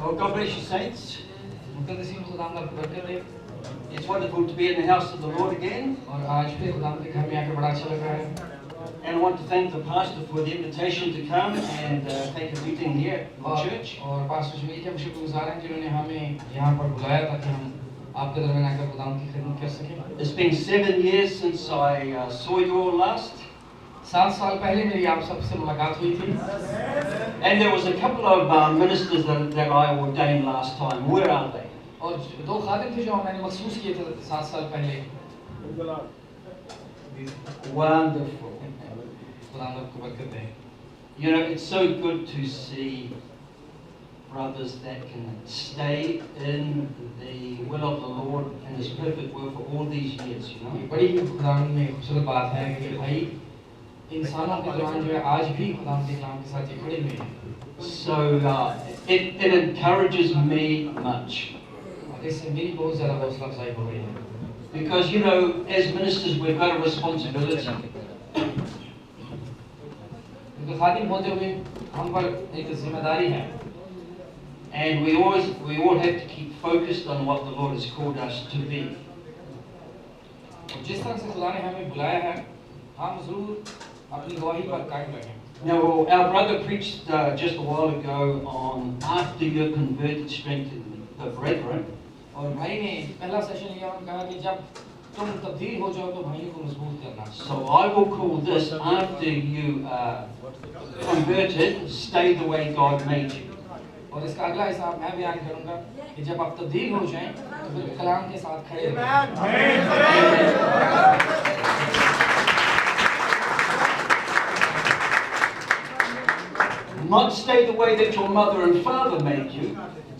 Well, God bless you, saints. मुकद्दसी में खुदा आपको बरकत दे। It's wonderful to be in the house of the Lord again. और आज फिर खुदा के घर में आकर बड़ा अच्छा लग रहा है। And I want to thank the pastor for the invitation to come and take a meeting here at the church. और पास्टर जमील के हम शुक्रगुजार हैं जिन्होंने हमें यहाँ पर बुलाया ताकि हम आपके दरमियान आकर खुदा की खिदमत कर सकें। It's been 7 years since I saw you all last. 7 साल पहले मेरी आप सबसे मुलाकात हुई थी। And there was a couple of ministers that I ordained last time. Where are they? और 2 खादिम थे जो मैंने मखसूस किए थे 7 साल पहले। Wonderful. खुदा आपको बरकत दे। You know, it's so good to see brothers that can stay in the will of the Lord and His perfect will for all these years, you know. बड़ी खुदा में खूबसूरत बात है कि भाई इंसानों के दौरान जो है आज भी खुदा के कलाम के साथ ये खड़े हुए हैं। So it encourages me much. और इससे मेरी बहुत ज़्यादा हौसला अफजाई हो रही है। Because you know, as ministers, we've got a responsibility. क्योंकि खादिम होते हुए हम पर एक जिम्मेदारी है। And we all have to keep focused on what the Lord has called us to be. जिस तरह से खुदा ने हमें बुलाया है, हम ज़रूर अपनी गवाही पर कायम रहें। Now, our brother preached just a while ago on after you're converted, strengthen the brethren. और भाई ने पहला सेशन लिया और कहा कि जब तुम तब्दील हो जाओ तो भाइयों को मजबूत करना। So I will call this after you converted, stay the way God made you. और इसका अगला हिस्सा मैं बयान करूंगा कि जब आप तब्दील हो जाएं तो फिर कलाम के साथ खड़े रहें। Not stay the way that your mother and father made you.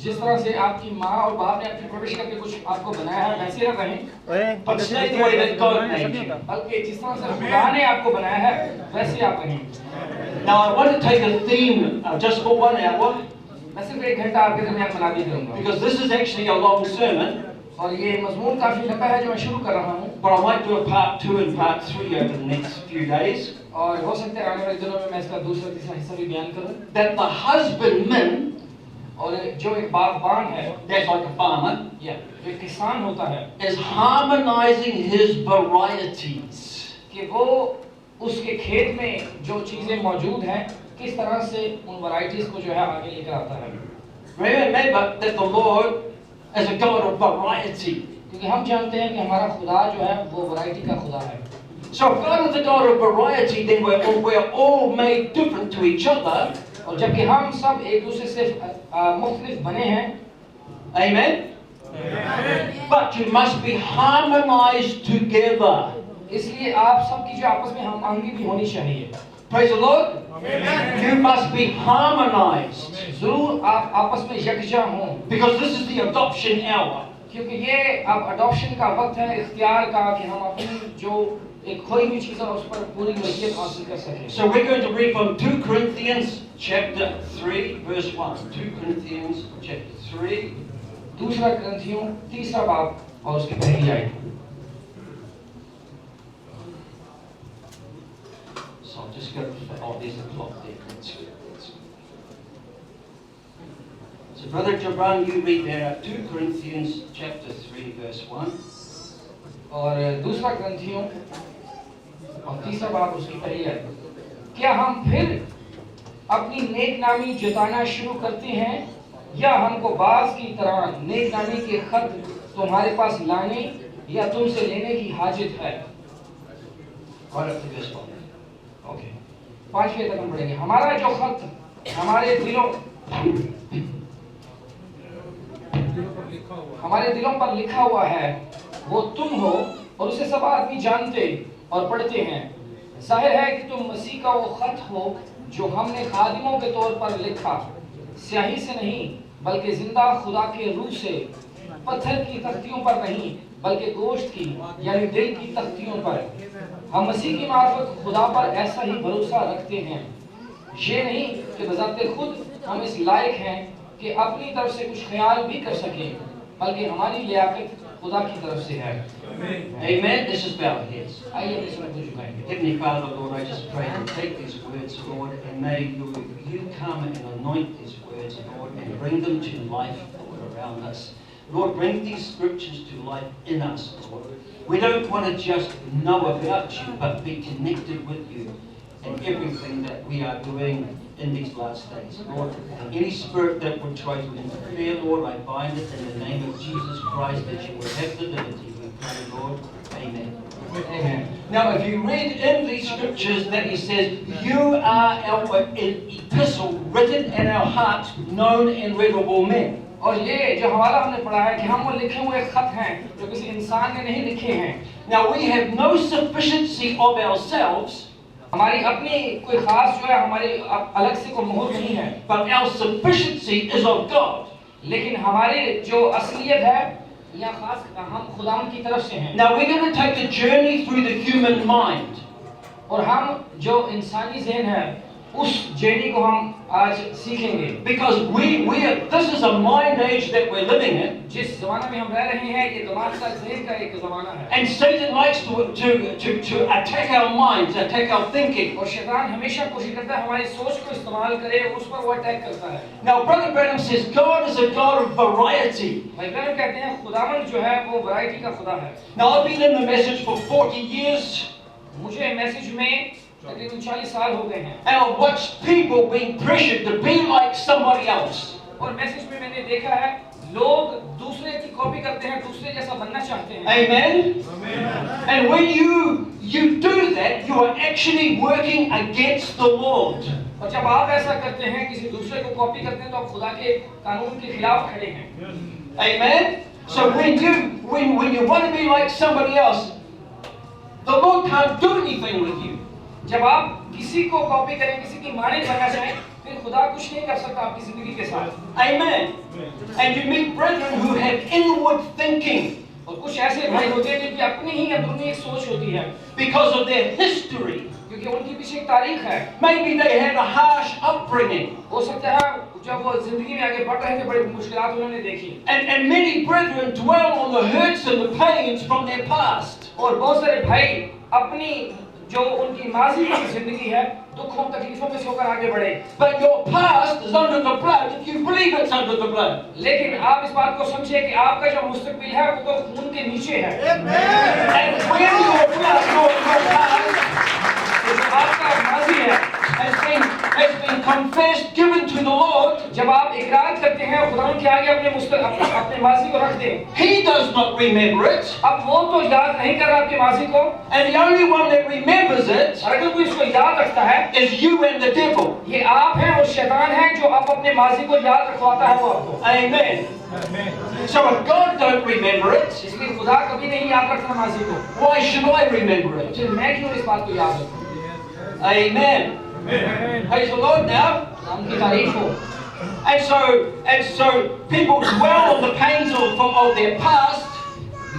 जिस तरह से आपकी माँ और बाप ने आपकी परवरिश करके कुछ आपको बनाया है वैसे न रहें। But stay the way that God made you. बल्कि जिस तरह से खुदा ने आपको बनाया है वैसे आप रहें। Now I want to take a theme just for 1 hour. मैं सिर्फ 1 घंटा आपके दरमियान बना दिया करूँगा। Because this is actually a long sermon. और ये मजमून काफी लंबा है जो मैं शुरू कर रहा हूँ। But I might do a part 2 and part 3 over the next few days. और हो सकता है आने वाले दिनों में मैं इसका दूसरा तीसरा हिस्सा भी बयान करूँ। That the husbandman, और जो एक बागबान है, that's like a farmer, या जो एक किसान होता है, is harmonizing his varieties. कि वो उसके खेत में जो चीजें मौजूद हैं किस तरह से उन वैरायटीज को जो है आगे लेकर आता है। Remember that the Lord is a God of variety. क्योंकि हम जानते हैं कि हमारा खुदा जो है वो वैरायटी का खुदा है। So if God is a God of variety, then we're all made different to each other. और जबकि हम सब एक दूसरे से मुख्तलिफ बने हैं, Amen? But you must be harmonized together. इसलिए आप सबकी जो आपस में हम आहंगी भी होनी चाहिए। Praise the Lord. You must be harmonized. जरूर आप आपस में यकजा हों। Because this is the adoption hour. क्योंकि ये अब अडॉप्शन का वक्त है, इख्तियार का, कि हम अपनी जो एक खोई हुई चीज़ है उस पर पूरी मलकियत हासिल कर सकें। So we're going to read from 2 Corinthians chapter 3 verse 1. 2 Corinthians chapter 3. दूसरा ग्रंथियों 3 बाब और उसकी पहली आयत। So I'll just go. Oh, there's a clock there. That's good. That's good. So Brother Jabran, you read there 2 Corinthians chapter 3 verse 1. और दूसरा ग्रंथियों और 3 बाब उसकी पहली आयत। क्या हम फिर अपनी नेकनामी जताना शुरू करते हैं या हमको बाज की तरह नेकनामी के खत तुम्हारे पास लाने या तुमसे लेने की हाजत है? Right up to verse 1. Okay, 5वें तक हम पढ़ेंगे। हमारा जो खत हमारे दिलों पर लिखा हुआ है वो तुम हो और उसे सब आदमी जानते और पढ़ते हैं। जाहिर है कि तुम मसीह का वो खत हो जो हमने खादिमों के तौर पर लिखा, स्याही से नहीं बल्कि जिंदा खुदा के रूह से, पत्थर की तख्तियों पर नहीं बल्कि गोश्त की यानी दिल की तख्तियों पर। हम मसीह की मार्फत खुदा पर ऐसा ही भरोसा रखते हैं, ये नहीं कि बजाते खुद हम इस लायक हैं कि अपनी तरफ से कुछ ख्याल भी कर सकें, बल्कि हमारी लियाकत खुदा की तरफ से है। Amen. This is bow our heads. आइए अपने सर को झुकाएंगे। Heavenly Father, Lord, I just pray and take these words, Lord, and may you come and anoint these words words, Lord, and bring them to life, Lord, around us. Lord, bring these scriptures to life in us, Lord. We don't want to just know about you, but be connected with you in everything that we are doing in these last days. Lord, any spirit that would try to interfere, Lord, I bind it in the name of Jesus Christ, that you will have the liberty. We pray, Lord. Amen. Amen. Now, if you read in these scriptures that he says, you are our epistle written in our hearts, known and read of all men. और ये जो हवाला हमने पढ़ा है कि हम वो लिखे हुए खत हैं जो किसी इंसान ने नहीं लिखे हैं. Now, we have no sufficiency of ourselves, हमारी अपनी कोई खास जो है हमारी अलग से कोई मोहर नहीं है, but our sufficiency is of God. लेकिन हमारी जो असलियत है या खास हम खुदावंद की तरफ से हैं. Now, we're going to take a journey through the human mind. और हम जो इंसानी ज़हन है उस जर्नी को हम आज सीखेंगे. Because this is a mind age that we're living in. जिस ज़माने में हम रह रहे हैं ये दिमाग का ज़हन का एक ज़माना है. And Satan likes to attack our minds, attack our thinking. और शैतान हमेशा कोशिश करता है हमारी सोच को इस्तेमाल करे, उस पर वो अटैक करता है. Now, Brother Branham says God is a God of variety. भाई ब्रैनम कहते हैं खुदावंद जो है वो वैरायटी का खुदा है. Now, I've been in the message for 40 years. मुझे मैसेज में तकरीबन 40 साल हो गए हैं. And I've watched people being pressured to be like somebody else. और मैसेज में मैंने देखा है लोग दूसरे की कॉपी करते हैं, दूसरे जैसा बनना चाहते हैं. Amen. Amen. And when you do that, you are actually working against the Lord. और जब आप ऐसा करते हैं, किसी दूसरे को कॉपी करते हैं, तो आप खुदा के कानून के खिलाफ खड़े हैं. Amen. So when you want to be like somebody else, the Lord can't do anything with you. जब आप किसी को कॉपी करें, किसी की मानिंद बनना चाहें, फिर खुदा कुछ नहीं कर सकता आपकी जिंदगी के साथ. Amen. And you meet brethren who have inward thinking. और कुछ ऐसे भाई होते हैं जिनकी अपनी ही अंदरूनी एक सोच होती है. Because of their history. क्योंकि उनकी पीछे एक तारीख है. Maybe they had a harsh upbringing. हो सकता है जब वो जिंदगी में आगे बढ़ रहे थे बड़ी मुश्किलात उन्होंने देखी. And many brethren dwell on the hurts and the pains from their past. और बहुत सारे भाई अपनी जो उनकी माजी की जिंदगी है दुखों तकलीफों में से होकर आगे बढ़े. But your past is under the blood if you believe it's under the blood. लेकिन आप इस बात को समझिए कि आपका जो मुस्तकबिल है वो तो खून के नीचे है. And when your past, आपका माजी है has been confessed, given to the Lord, जब आप इकरार करते हैं खुदावंद के आगे अपने माजी को रख दें, He does not remember it. अब वो तो याद नहीं कर रहा आपके माजी को, And the only one that remembers it और अगर कोई इसको याद रखता है is you and the devil. ये आप हैं और शैतान है जो आप अपने माजी को याद रखवाता है वो आपको. Amen. So if God don't remember it, इसलिए खुदा कभी नहीं याद रखता माजी को. why should I remember it? फिर मैं क्यों इस बात को याद रखूं? Amen. Praise the Lord now. उनकी तारीफ हो. And so people dwell on the pains of their past.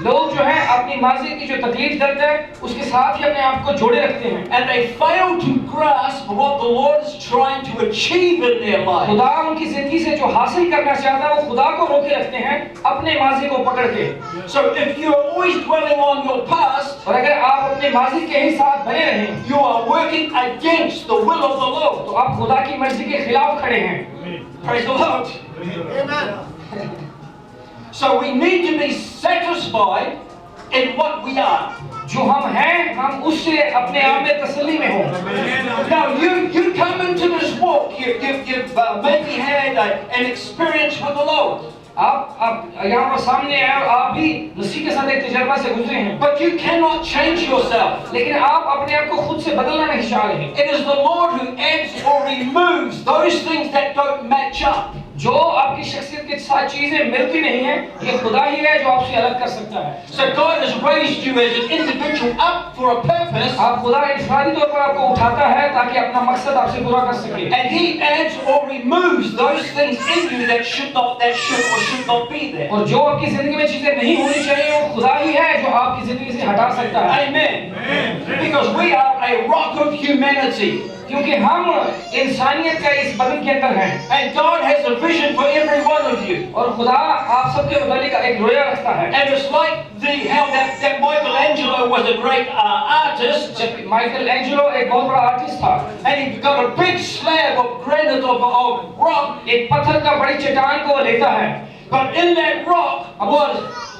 लोग जो है अपनी माजी की जो तकलीफ दर्द है उसके साथ ही अपने आप को जोड़े रखते हैं. And they fail to grasp what the Lord is trying to achieve in their life. खुदा उनकी जिंदगी से जो हासिल करना चाहता है वो खुदा को रोके रखते हैं अपने माजी को पकड़ के. So if you are always dwelling on your past, और अगर आप अपने माजी के ही साथ बने रहें, you are working against the will of the Lord. तो आप खुदा की मर्जी के खिलाफ खड़े हैं. Praise the Lord. Amen. So we need to be satisfied in what we are. जो हम हैं हम उससे अपने आप में तसल्ली में हो. Now you come into this walk. You've maybe had an experience with the Lord. आप यहाँ पर सामने आए और आप भी मसीह के साथ एक तजर्बा से गुजरे हैं. But you cannot change yourself. लेकिन आप अपने आप को खुद से बदलना नहीं चाह रहे. It is the Lord who adds or removes those things that don't match up. जो आपकी शख्सियत के साथ चीजें मिलती नहीं है ये खुदा ही है जो आपसे अलग कर सकता है. So God has raised you as an individual up for a purpose. आप खुदा इंफरादी तौर पर आपको उठाता है ताकि अपना मकसद आपसे पूरा कर सके. And He adds or removes those things in you that should or should not be there. और जो आपकी जिंदगी में चीजें नहीं होनी चाहिए वो खुदा ही है जो आपकी जिंदगी से हटा सकता है. Amen. Because we are a rock of humanity. क्योंकि हम इंसानियत का इस बदन के अंदर हैं. And God has a vision for every one of you. और और खुदा आप सबके मुतालिक एक रोया रखता है। And it's like how that Michelangelo was a great artist. Michael Angelo एक बहुत बड़ा आर्टिस्ट था, And he got a big slab of granite of rock. एक पत्थर का बड़ी चट्टान को वो लेता है, But in that rock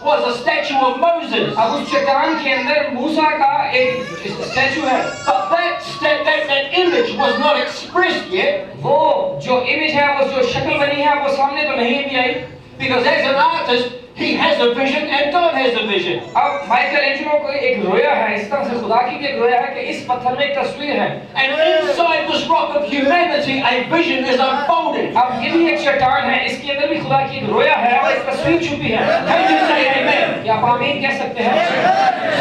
was a statue of Moses. अब उस चट्टान के अंदर मूसा का एक स्टैचू है। But that image was not expressed yet. वो जो इमेज है, वो जो शक्ल बनी है, वो सामने तो नहीं भी आई, Because as an artist, he has a vision and God has a vision. अब माइकल एंजेलो को एक रोया है, इस तरह से खुदा की भी एक रोया है कि इस पत्थर में एक तस्वीर है। And inside this rock of humanity, a vision is unfolding. अब ये भी एक चट्टान है, इसके अंदर भी खुदा की एक रोया है और एक तस्वीर छुपी है। Can you say amen? क्या आप आमीन कह सकते हैं?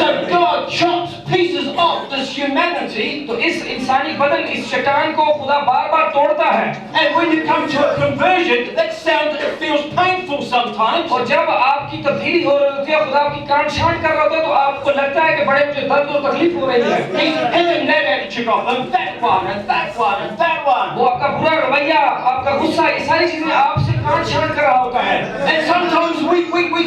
So God chops pieces off this humanity. तो इस इंसानी बदन, इस चट्टान को खुदा बार-बार तोड़ता है। And when you come to a conversion, that sounds, it feels painful sometimes. और जब आपकी तब्दीली हो रही होती है, खुदा आपकी काट छांट कर रहा होता है, तो आपको लगता है कि बड़े मुझे दर्द और तकलीफ हो रही है। He's pulling that attitude off, and that one, and that one, and that one. वो आपका बुरा रवैया, आपका गुस्सा, ये सारी चीजें आपसे काट छांट कर रहा होता है। And sometimes we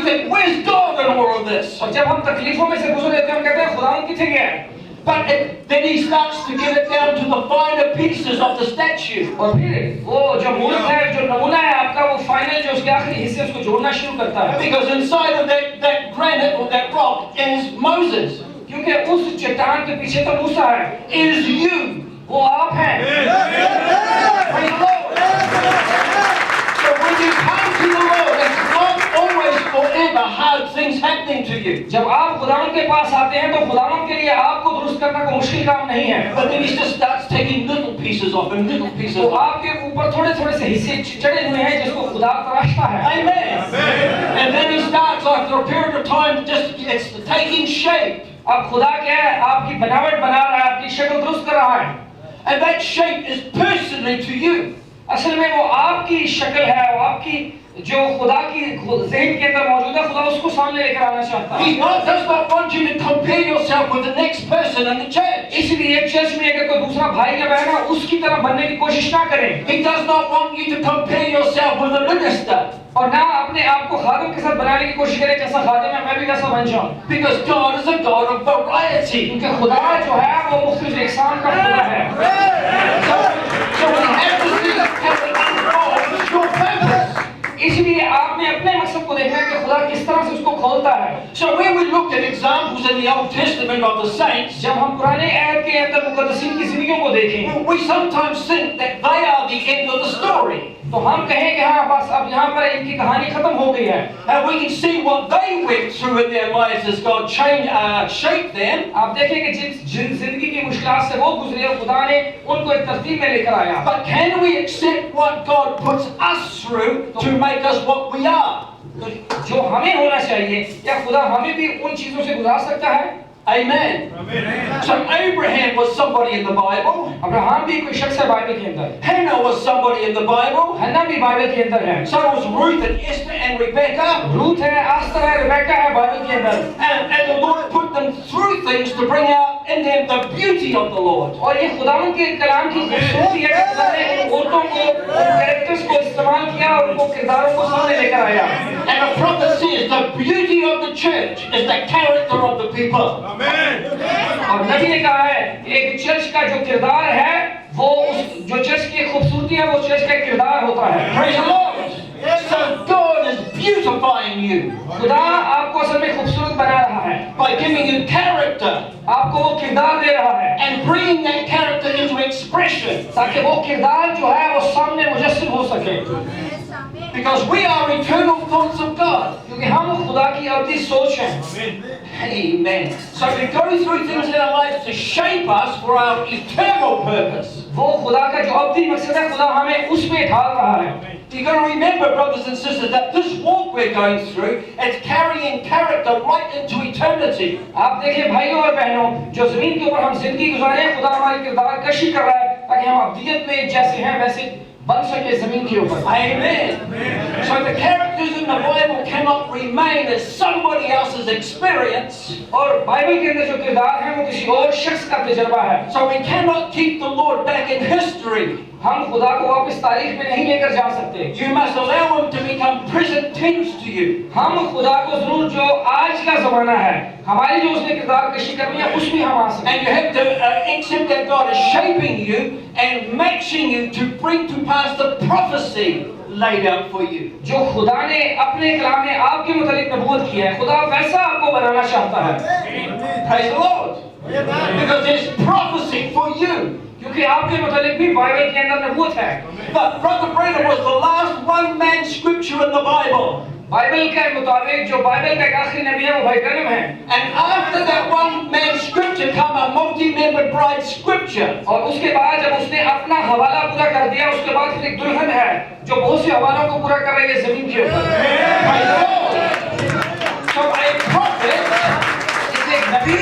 think, where's God in all of this? और जब हम तकलीफों में से गुजर लेते हैं, हम कहते हैं खुदा किथे गया है? But then he starts to get it down to the finer pieces of the statue. और फिर वो जो मूर्त है, जो नमूना है आपका, वो फाइनल जो उसके आखिरी हिस्से उसको जोड़ना शुरू करता है। Because inside of that granite or that rock is Moses. क्योंकि उस चट्टान के पीछे तो मूसा है, Is you. वो आप हैं। Praise the Lord. So when you come to the Lord, it's not always forever hard things happening to you. जब आप खुदावंद के पास आते हैं तो खुदावंद के लिए आपको दुरुस्त करना कोई मुश्किल काम नहीं है। But then he just starts taking little pieces off and little pieces तो off. आपके ऊपर थोड़े-थोड़े से हिस्से चढ़े हुए हैं जिसको खुदा तराशता है। Amen. And then he starts after a period of time it's taking shape. अब खुदा क्या है? आपकी बनावट बना रहा है, आपकी शक्ल दुरुस्त कर रहा है। And that shape is personally to you. असल में वो आपकी शक्ल है, वो आपकी जो खुदा की ज़हन के अंदर मौजूद है, खुदा उसको सामने लेकर आना चाहता है। He does not want you to compare yourself with the next person in the church. इसलिए चर्च में अगर कोई दूसरा भाई या बहन है, उसकी तरह बनने की कोशिश ना करें। He does not want you to compare yourself with a minister. और ना अपने आप को खादिम के साथ बनाने की कोशिश करें, जैसा खादिम है मैं भी वैसा बन जाऊं। Because God is a God of variety. क्योंकि खुदा जो है वो मुख्तलिफ इकसाम का खुदा है। So we have to see how it unfolds your purpose. इसलिए आपने अपने मकसद को देखना है कि खुदा किस तरह से उसको खोलता है। So when we look at examples in the Old Testament of the saints, जब हम पुराने ऐहद के अंदर मुक़द्दसीन की ज़िंदगियों को देखें, we sometimes think that they are the end of the story. तो हम कहें कि हाँ बस अब यहाँ पर इनकी कहानी खत्म हो गई है। And we can see what they went through in their lives as God shaped them. आप देखें कि जिन जिंदगी की मुश्किलात से वो गुजरे और खुदा ने उनको एक तरतीब में लेकर आया। But can we accept what God puts us through to make us what we are? जो हमें होना चाहिए, या खुदा हमें भी उन चीजों से गुजार सकता है? Amen. So Abraham was somebody in the Bible. Abraham भी कोई शख्स है बाइबल के अंदर। Hannah was somebody in the Bible. हन्ना भी बाइबल के अंदर है। So was Ruth and Esther and Rebecca. Ruth है, आस्तर है, रिबेका है बाइबल के अंदर। And the Lord put them through things to bring out in them the beauty of the Lord. और ये खुदावंद के कलाम की खूबसूरती है कि खुदा ने उन औरतों को, उन कैरेक्टर्स को इस्तेमाल किया और उनको किरदारों को सामने लेकर आया। And the prophet says the beauty of the church is the character of the people. और नबी ने कहा है एक चर्च का जो किरदार है वो उस जो चर्च की खूबसूरती है वो चर्च का किरदार होता है। Praise the Lord. So God is beautifying you खुदा आपको असल में खूबसूरत बना रहा है by giving you character आपको वो किरदार दे रहा है and bringing that character into expression. ताकि वो किरदार जो है वो सामने मुजस्सम हो सके। Because we are eternal thoughts of God. क्योंकि हम खुदा की अब्दी सोच हैं। Amen. So we go through things in our lives to shape us for our eternal purpose. वो खुदा का जो अब्दी मकसद है खुदा हमें उसमें ढाल रहा है। You've got to remember, brothers and sisters, that this walk we're going through, it's carrying character right into eternity. आप देखें भाइयों और बहनों, जो ज़मीन के ऊपर हम जिंदगी गुजारे हैं, खुदा हमारी किरदार कशी कर रहा है ताकि हम अब्दियत में जैसे हैं वैसे बन सके ज़मीन के ऊपर। Amen. So the characters in the Bible cannot remain as somebody else's experience. और बाइबल के अंदर जो किरदार हैं वो किसी और शख्स का तजुर्बा है। So we cannot keep the Lord back in history. हम खुदा को वापस तारीख में नहीं लेकर जा सकते। You must allow him to become present tends to you. हम खुदा को जरूर जो आज का जमाना है हमारी जो उसने किरदार कशी करनी है उसमें हम आ सकते And you have to accept that God is shaping you and matching you to bring to pass the prophecy laid out for you. जो खुदा ने अपने कलाम में आपके मुतालिक नबूवत की है खुदा वैसा आपको बनाना चाहता है Praise the Lord. Because there's prophecy for you. क्योंकि आपके मुतालिक भी बाइबल के अंदर नबूवत है But Brother Branham was the last one-man scripture in the Bible. Bible के मुताबिक जो बाइबल का एक आखिरी नबी है वो भाई ब्रैनम है And after that one-man scripture come a multi-membered bride scripture. और उसके बाद जब उसने अपना हवाला पूरा कर दिया उसके बाद फिर एक दुल्हन है जो बहुत से हवालों को पूरा कर रही है जमीन के ऊपर Praise the Lord. So a prophet, इसलिए एक नबी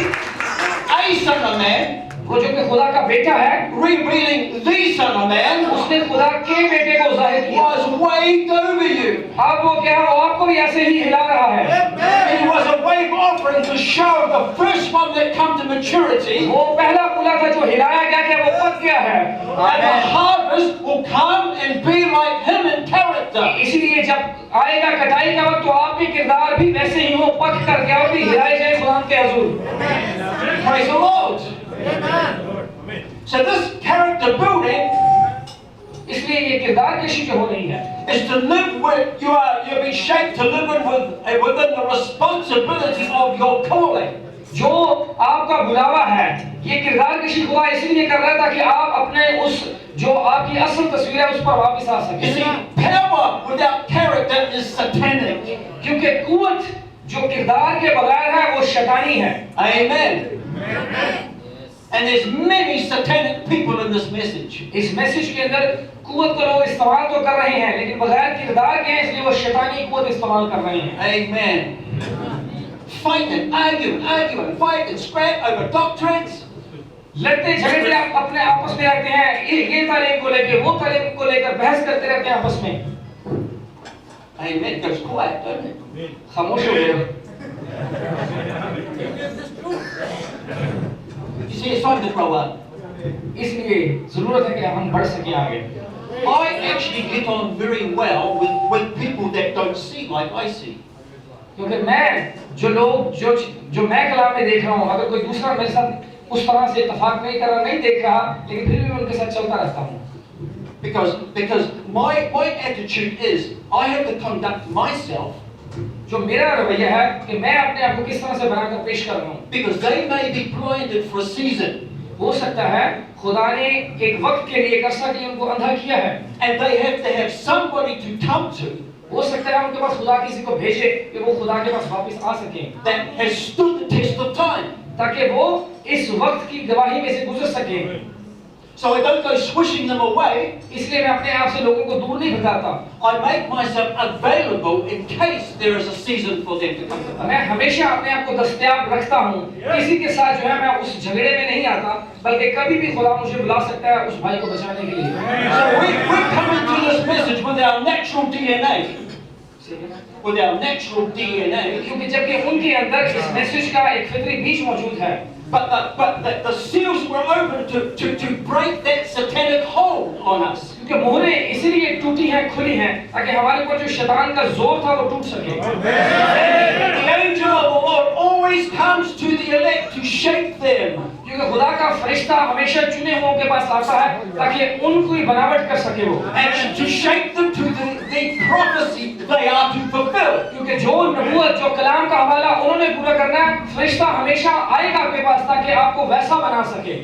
a son of man, वो जो कि खुदा का बेटा है revealing the son of man, उसने खुदा के बेटे को जाहिर किया was waved over you. अब वो क्या है वो आपको भी ऐसे ही हिला रहा है He was a wave offering to show the first one that come to maturity. वो पहला पुला था जो हिलाया गया कि वो पक गया है And the harvest will come and be like him in character. इसलिए जब आएगा कटाई का वक्त तो आपके किरदार भी वैसे ही हो पक करके आप भी हिलाए जाए खुदा के हुजूर Praise the Lord. So this character building इसलिए ये किरदार कशी जो हो रही है is to live with you're being shaped to live within the responsibility of your calling. जो आपका बुलावा है ये किरदार कशी खुदा इसलिए कर रहा है ताकि आप अपने उस जो आपकी असल तस्वीर है उस पर वापस आ You सकें see, power without character is satanic. क्योंकि कुव्वत जो किरदार के बगैर है वो शैतानी है Amen. And there's many satanic people in this message. इस मैसेज के अंदर कुव्वत को लोग इस्तेमाल तो कर रहे हैं लेकिन बगैर किरदार के हैं इसलिए वो शैतानी कुव्वत इस्तेमाल कर रहे हैं Amen. Fighting, arguing, fight and scrap over doctrines. लड़ते झगड़ते आप अपने आपस में रहते हैं ये तालीम को लेकर वो तालीम को लेकर बहस करते रहते हैं आपस में Amen. It goes quiet, doesn't it? खामोश हो गए You see, it's time to grow up. इसलिए जरूरत है कि हम बढ़ सकें आगे I actually get on very well with people that don't see like I see. क्योंकि मैं जो लोग जो मैं कलाम में देख रहा हूँ अगर कोई दूसरा मेरे साथ उस तरह से इत्तेफाक नहीं कर रहा नहीं देख रहा लेकिन फिर भी मैं उनके साथ चलता रहता हूँ Because my attitude is I have to conduct myself जो मेरा रवैया है कि मैं अपने आप को किस तरह से बनाकर पेश कर रहा हूँ because they may be blinded for a season हो सकता है खुदा ने एक वक्त के लिए एक अरसा के लिए उनको अंधा किया है and they have to have somebody to come to हो सकता है उनके पास खुदा किसी को भेजे कि वो खुदा के पास वापस आ सकें that has stood the test of time. ताकि वो इस वक्त की गवाही में से गुजर सके So I don't go swishing them away. इसलिए मैं अपने आप से लोगों को दूर नहीं भगाता I make myself available in case there is a season for them to come to me. मैं हमेशा अपने आप को दस्तयाब रखता हूँ किसी के साथ जो है मैं उस झगड़े में नहीं आता बल्कि कभी भी खुदा मुझे बुला सकता है उस भाई को बचाने के लिए So we're coming to this message with our natural DNA. With our natural DNA. क्योंकि जबकि उनके अंदर इस मैसेज का एक फितरी बीज मौजूद है But the seals were open to break that satanic hold on us. क्योंकि मोहरें इसलिए टूटी हैं खुली हैं ताकि हमारे ऊपर जो शैतान का जोर था वो टूट सके The angel of the Lord always comes to the elect to shape them. क्योंकि खुदा का फरिश्ता हमेशा चुने हुओं के पास आता है ताकि उनको ही बनावट कर सके वो And to shape them to the prophecy they are to fulfill. क्योंकि जो नबूवत जो कलाम का हवाला उन्होंने पूरा करना है फरिश्ता हमेशा आएगा आपके पास ताकि आपको वैसा बना सके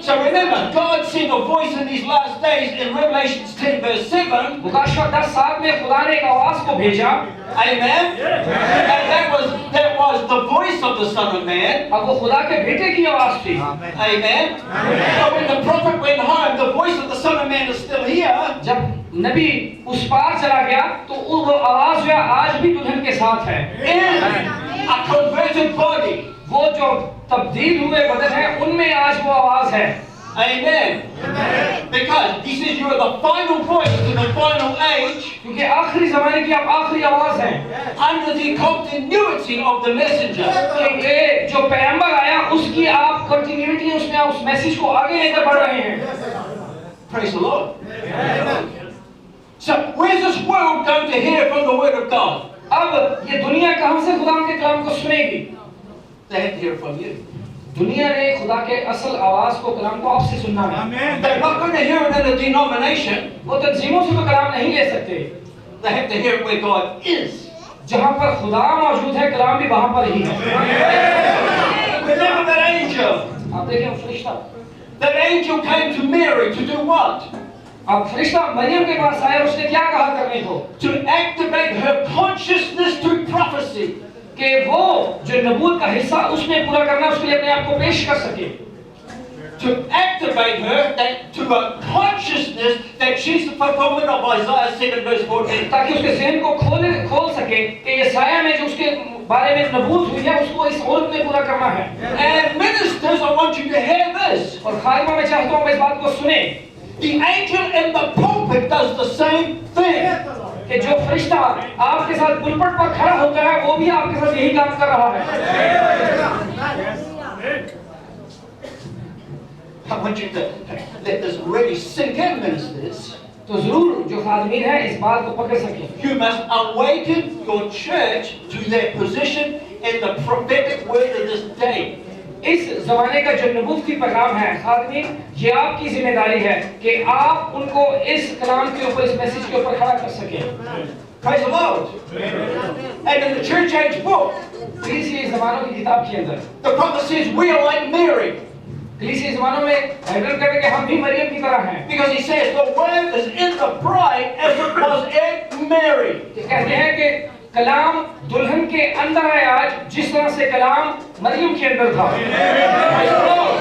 So remember, God sent a voice in these last days in Revelation 10 verse 7. मुकाशवा 10:7 में खुदा ने एक आवाज को भेजा Amen. And that was the voice of the Son of Man. अब वो खुदा के बेटे की आवाज थी Amen. So when the prophet went home, the voice of the Son of Man is still here. जब नबी उस पार चला गया तो वो आवाज जो है आज भी दुल्हन के साथ है In a converted body. वो जो तब्दील हुए बदन है उनमें आज वो आवाज है Amen. Because he says you are the final voice to the final age. क्योंकि आखिरी जमाने की आप आखिरी आवाज हैं Under the continuity of the messenger. कि ये जो पैगंबर आया उसकी आप कंटिन्यूटी उसमें आप उस मैसेज को आगे लेकर बढ़ रहे हैं Praise the Lord. So where's this world going to hear from the word of God? अब ये दुनिया कहां से खुदा के कलाम को सुनेगी? They have to hear it from you. दुनिया ने खुदा के असल आवाज को कलाम को आपसे सुनना है। They're not going to hear it in a denomination. वो तंजीमों से तो कलाम नहीं ले सकते। They have to hear it where God is. जहां पर खुदा मौजूद है कलाम भी वहां पर ही है। Remember that angel? आप देखें फरिश्ता, That angel came to Mary to do what? अब फरिश्ता मरियम के पास आया, उसने क्या कहा करने को? To activate her consciousness to prophecy. कि वो जो नबूवत का हिस्सा उसने पूरा करना, उसके लिए अपने आप को पेश कर सके। To activate her to a consciousness that she's the fulfillment of Isaiah 7 verse 14. ताकि उसके ज़हन को खोल सके कि यशायाह में जो उसके बारे में नबूवत हुई है उसको इस औरत में पूरा करना है। And ministers, I want you to hear this. और खादिमा मैं चाहता हूँ इस बात को सुने। The angel in the pulpit does the same thing. कि जो फरिश्ता आपके साथ पुलपट पर खड़ा होता है वो भी आपके साथ यही काम कर रहा है। I want you to let this really sink in, ministers. तो जरूर जो खादमीन है इस बात को पकड़ सके। You must awaken your church to their position in the prophetic word of this day. इस जमाने का जो नबूवत की पैगाम है खादमीन, ये आपकी जिम्मेदारी है कि आप उनको इस कलाम के ऊपर, इस मैसेज के ऊपर खड़ा कर सकें। Praise the Lord. And in the church age book, कलीसिया ज़मानों की किताब के अंदर the prophet says we are like Mary. कलीसिया ज़मानों में बाइबल कहता है कि हम भी मरियम की तरह हैं। Because he says the word is in the bride as it was in Mary. कहते हैं कि कलाम दुल्हन के अंदर है आज, जिस तरह से कलाम मरियम के अंदर था। Praise the Lord.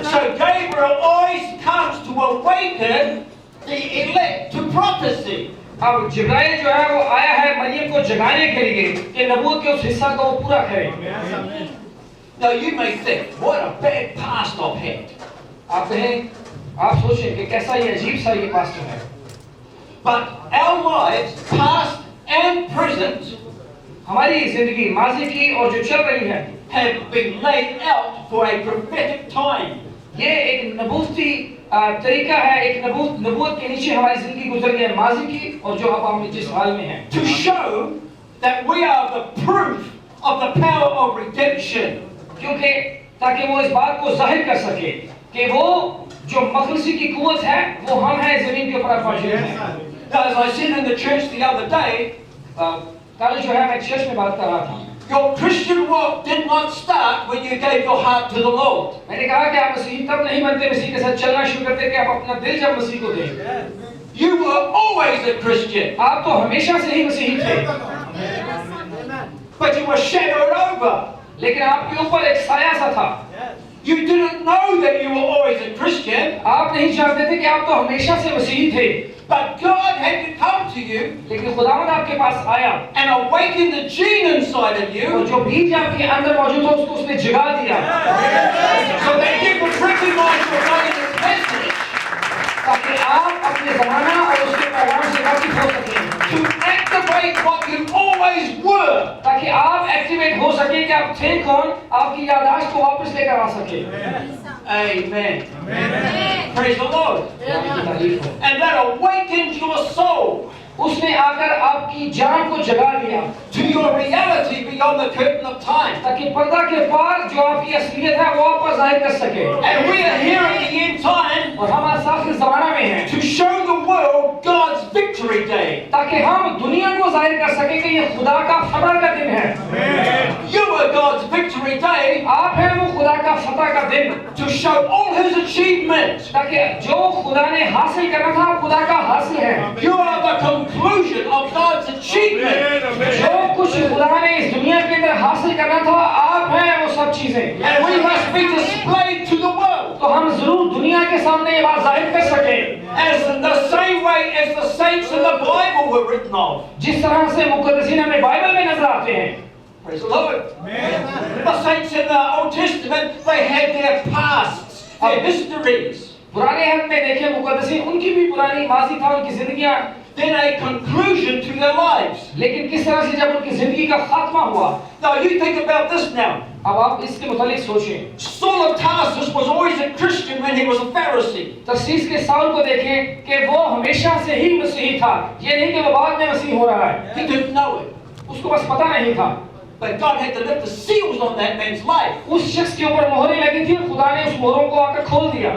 So Gabriel always comes to awaken the elect to prophecy. अब जिब्राइल जो है वो आया है मरियम को जगाने के लिए कि नबूवत के उस हिस्सा को वो पूरा करे। Now you may think, what a bad past I've had. आप कहें, आप सोचें कि कैसा ये अजीब सा ये पास्ट है। But our lives, past and present, हमारी जिंदगी माजी की और जो चल रही है, have been laid out for a prophetic time. ये एक नबूवती तरीका है, एक नबूवत के नीचे हमारी जिंदगी गुजर गई है, माजी की और जो अब हम जिस हाल में हैं। To show that we are the proof of the power of redemption. क्योंकि ताकि वो इस बात को जाहिर कर सके कि वो जो मखलसी की कुव्वत है वो हम हैं जमीन के ऊपर मौजूद हैं। Now, as I said in the church the other day, कल जो है मैं चर्च में बात कर रहा था। your Christian walk did not start when you gave your heart to the Lord. मैंने कहा कि आप मसीह तब नहीं बनते, मसीह के साथ चलना शुरू करते कि आप अपना दिल जब मसीह को दें। You were always a Christian, आप तो हमेशा से ही मसीही थे, but you were shadowed over. लेकिन आपके ऊपर एक साया सा था। You didn't know that you were always a Christian, आप नहीं जानते थे कि आप तो हमेशा से मसीही थे, but God had to come to you लेकिन खुदावंद आपके पास आया and awaken the gene inside of और you जो बीज आपके अंदर मौजूद था उसको उसने जगा दिया, so that you could recognize your God's message, ताकि आप अपने ज़माना और उसके पैगाम से वाकिफ हो सकें, to activate what you always were. ताकि आप एक्टिवेट हो सके कि आप थे कौन, आपकी याददाश्त को वापस लेकर आ सके। Amen. Praise the Lord. की तारीफ हो। And that awakens your soul उसने आकर आपकी जान को जगा दिया, to your reality beyond the curtain of time. ताकि पर्दा के पार जो आपकी असलियत है वो आप पर जाहिर कर सके। And we are here at the end time और हम आज आखिरी ज़माना में हैं, to show the world God's victory day. ताकि हम दुनिया को जाहिर कर सके कि ये खुदा का फतह का दिन है। You are God's victory day आप हैं वो खुदा का फतह का दिन, to show all His achievements. ताकि जो खुदा ने हासिल करना था खुदा का हासिल है। You are the conclusion of God's achievement. जो कुछ खुदा ने इस दुनिया के अंदर हासिल करना था आप हैं वो सब चीजें, And we must be displayed to the world तो हम जरूर दुनिया के सामने ये बात जाहिर कर सके, as in the same way as the saints in the Bible were written of. जिस तरह से मुकद्दसीन हमें बाइबल में नजर आते हैं। Praise the Lord. The saints in the Old Testament, they had their pasts, their histories. पुराने हद में देखें मुकद्दसीन, उनकी भी पुरानी माजी था, उनकी जिंदगियां then a conclusion to their lives. लेकिन किस तरह से जब उनकी जिंदगी का खात्मा हुआ, Now you think about this now. अब आप इसके मुतालिक सोचें। Saul of Tarsus was always a Christian when he was a Pharisee. तरसीस के साउल को देखें कि वो हमेशा से ही मसीही था, ये नहीं कि वो बाद में मसीह हो रहा है। He didn't know it. उसको बस पता नहीं था। But God had to lift the seals on that man's life. उस शख्स के ऊपर मोहरें लगी थी, खुदा ने उस मोहरों को आकर खोल दिया।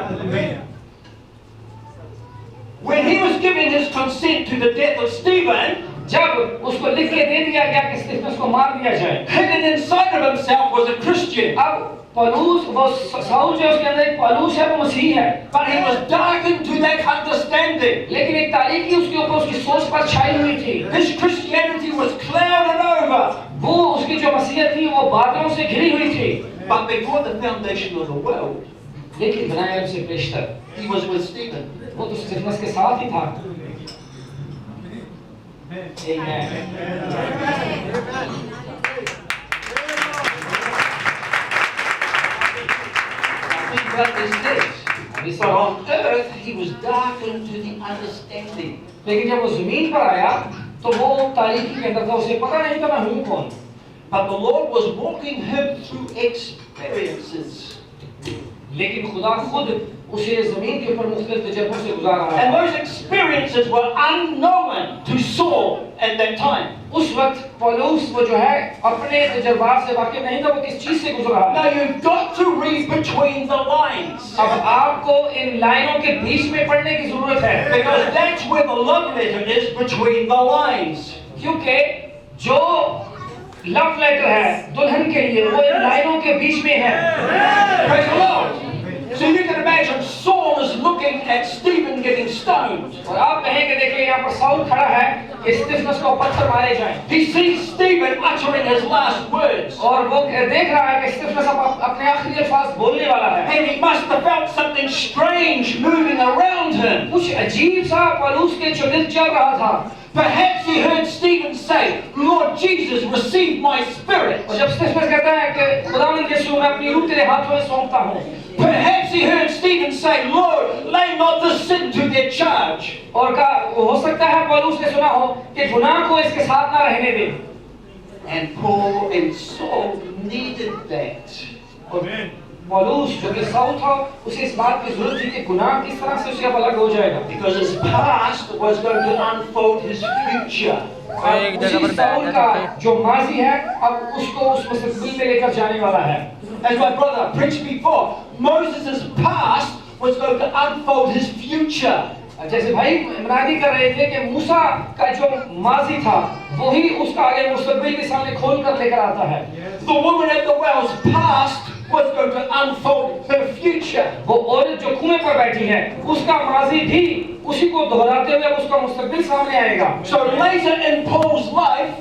When he was giving his consent to the death of Stephen, जब उसको लिख के दे दिया गया कि स्तिफनस को मार दिया जाए, hidden inside of himself was a Christian. अब पौलुस, वो साउल जो उसके अंदर एक पौलुस है, वो मसीही है, But he was darkened to that understanding. लेकिन एक तारीकी उसके ऊपर उसकी सोच पर छाई हुई थी। His Christianity was clouded over. वो उसकी जो मसीहत थी वो बादलों से घिरी हुई थी। But before the foundation of the world, लेकिन बनाया उसे बेशतर, he was with Stephen. वो तो स्तिफनस के साथ ही था। Amen. Think about this text. But on earth he was darkened to the understanding. लेकिन जब वो जमीन पर आया तो वो तारीकी के अंदर था, उसे पता नहीं था मैं हूँ कौन। But the Lord was walking him through experiences. लेकिन खुदा खुद उसे जमीन के ऊपर मुख्तलिफ तजर्बों से गुजार रहा And था। those experiences were unknown to Saul at that time. उस वक्त पौलुस वो जो है अपने तजर्बात से वाकिफ नहीं था, वो किस चीज से गुजर रहा Now है। you've got to read between the lines. अब आपको इन लाइनों के बीच में पढ़ने की जरूरत है, Because that's where the love letter is, between the lines. क्योंकि जो लव लेटर है दुल्हन के लिए वो इन लाइनों के बीच में है। Praise the Lord. So you can imagine Saul is looking at Stephen getting stoned. और आप कहेंगे देखिए यहाँ पर साउल खड़ा है कि स्तिफनस को पत्थर मारे जाएं, He sees Stephen uttering his last words. और वो देख रहा है कि स्तिफनस अपने आखिरी अल्फाज बोलने वाला है। And he must have felt something strange moving around him. कुछ अजीब सा पौलुस के जो दिल चल रहा था। Perhaps he heard Stephen say, Lord Jesus, receive my spirit. और जब स्तिफनस कहता है कि खुदावंद यीशु मैं अपनी रूह तेरे हाथों में सौंपता हूँ, Perhaps he heard Stephen say, Lord, lay not this sin to their charge. और हो सकता है पौलुस ने सुना हो कि गुनाह को इसके साथ ना रहने दे। And Paul and Saul needed that. और पौलुस जो कि साउल था उसे इस बात की जरूरत थी कि गुनाह किस तरह से उससे अब अलग हो जाएगा। Because his past was going to unfold his future. उसी साउल का जो माजी है अब उसको उस मुस्तकबिल में लेकर जाने वाला है। As my brother preached before, Moses' past was going to unfold his future. जैसे भाई इमरानी कर रहे थे कि मूसा का जो माजी था वही उसका आगे मुस्तकबिल के सामने खोल कर लेकर आता है। The woman at the well's past was going to unfold her future. वो औरत जो कुएं पर बैठी है उसका माजी भी उसी को दोहराते हुए उसका मुस्तकबिल सामने आएगा। So later in Paul's life,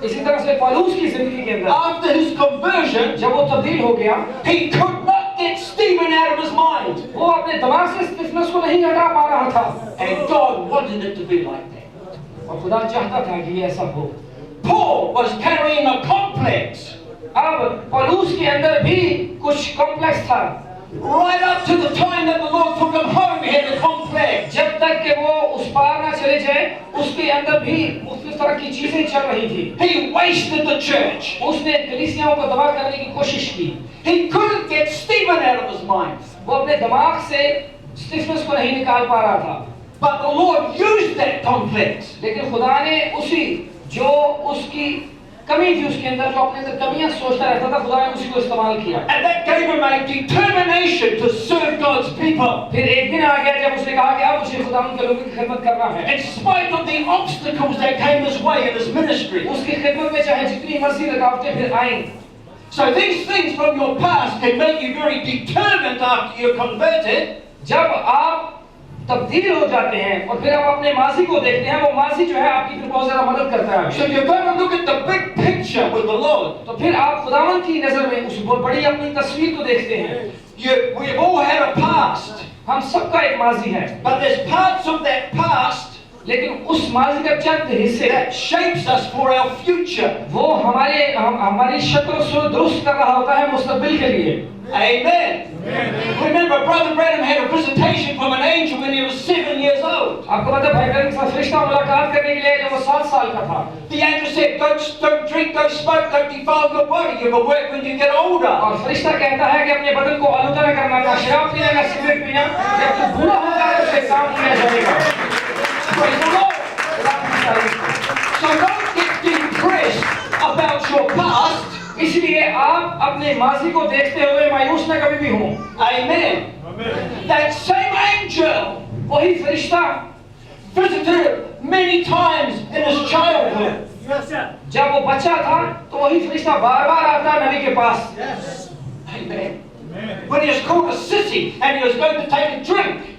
इसी तरह से पौलुस की जिंदगी के अंदर after his conversion, जब वो तब्दील हो गया, he could not get Stephen out of his mind. वो अपने दिमाग से स्तिफनस को नहीं हटा पा रहा था। And God wanted it to be like that. और खुदा चाहता था कि ये ऐसा हो। Paul was carrying a complex. अब पौलुस के अंदर भी कुछ कॉम्प्लेक्स था। Right up to the time that the Lord took him home, he had a complex. जब तक कि वो उस पार ना चले जाए उसके अंदर भी मुख्तलिफ तरह की चीजें चल रही थी। He wasted the church. उसने कलीसियाओं को तबाह करने की कोशिश की। He couldn't get Stephen out of his mind. वो अपने दिमाग से स्तिफनस को नहीं निकाल पा रहा था। But the Lord used that complex. लेकिन खुदा ने उसी जो उसकी कमी थी उसके अंदर जो अपने अंदर कमियां सोचता रहता था खुदा ने उसी को इस्तेमाल किया। And that gave him a determination to serve God's people. फिर एक दिन आ गया जब उसने कहा कि अब मुझे खुदावंद के लोगों की खिदमत करना है। In spite of the obstacles that came his way in his ministry. उसकी खिदमत में चाहे जितनी मर्जी रुकावटें फिर आईं। So these things from your past can make you very determined after you're converted. जब आप तब्दील हो जाते हैं और फिर आप अपने माजी को देखते हैं, वो माजी जो है आपकी फिर बहुत ज्यादा मदद करता है। So you've got to look at the big picture with the Lord. तो फिर आप खुदावंद की नजर में उस बड़ी अपनी तस्वीर को देखते हैं। We've all had a past. हम सबका एक माजी है। But there's parts of that past लेकिन उस माजी का चंद हिस्से that shapes us for our future. वो हमारी शक्ल और सूरत दुरुस्त कर रहा होता है मुस्तकबिल के लिए। Amen. Remember, Brother Branham had a visitation from an angel when he was 7 years old. आपको पता है भाई ब्रैनम के साथ फरिश्ता मुलाकात करने के लिए जब वो 7 साल का था। The angel said, don't drink, don't smoke, don't defile your body. You will work when you get older. और फरिश्ता कहता है कि अपने बदन को आलूदा न करना, ना शराब पीना, ना सिगरेट पीना, जब तू बूढ़ा होगा उससे काम किया जाएगा। Praise the Lord. So don't get depressed about your past. इसलिए आप अपने माजी को देखते हुए मायूस न कभी भी हों। Amen. That same angel वही फरिश्ता visited many times in his childhood. जब वो बच्चा था तो वही फरिश्ता बार-बार आता नबी के पास। Amen. When he was called a sissy and he was going to take a drink.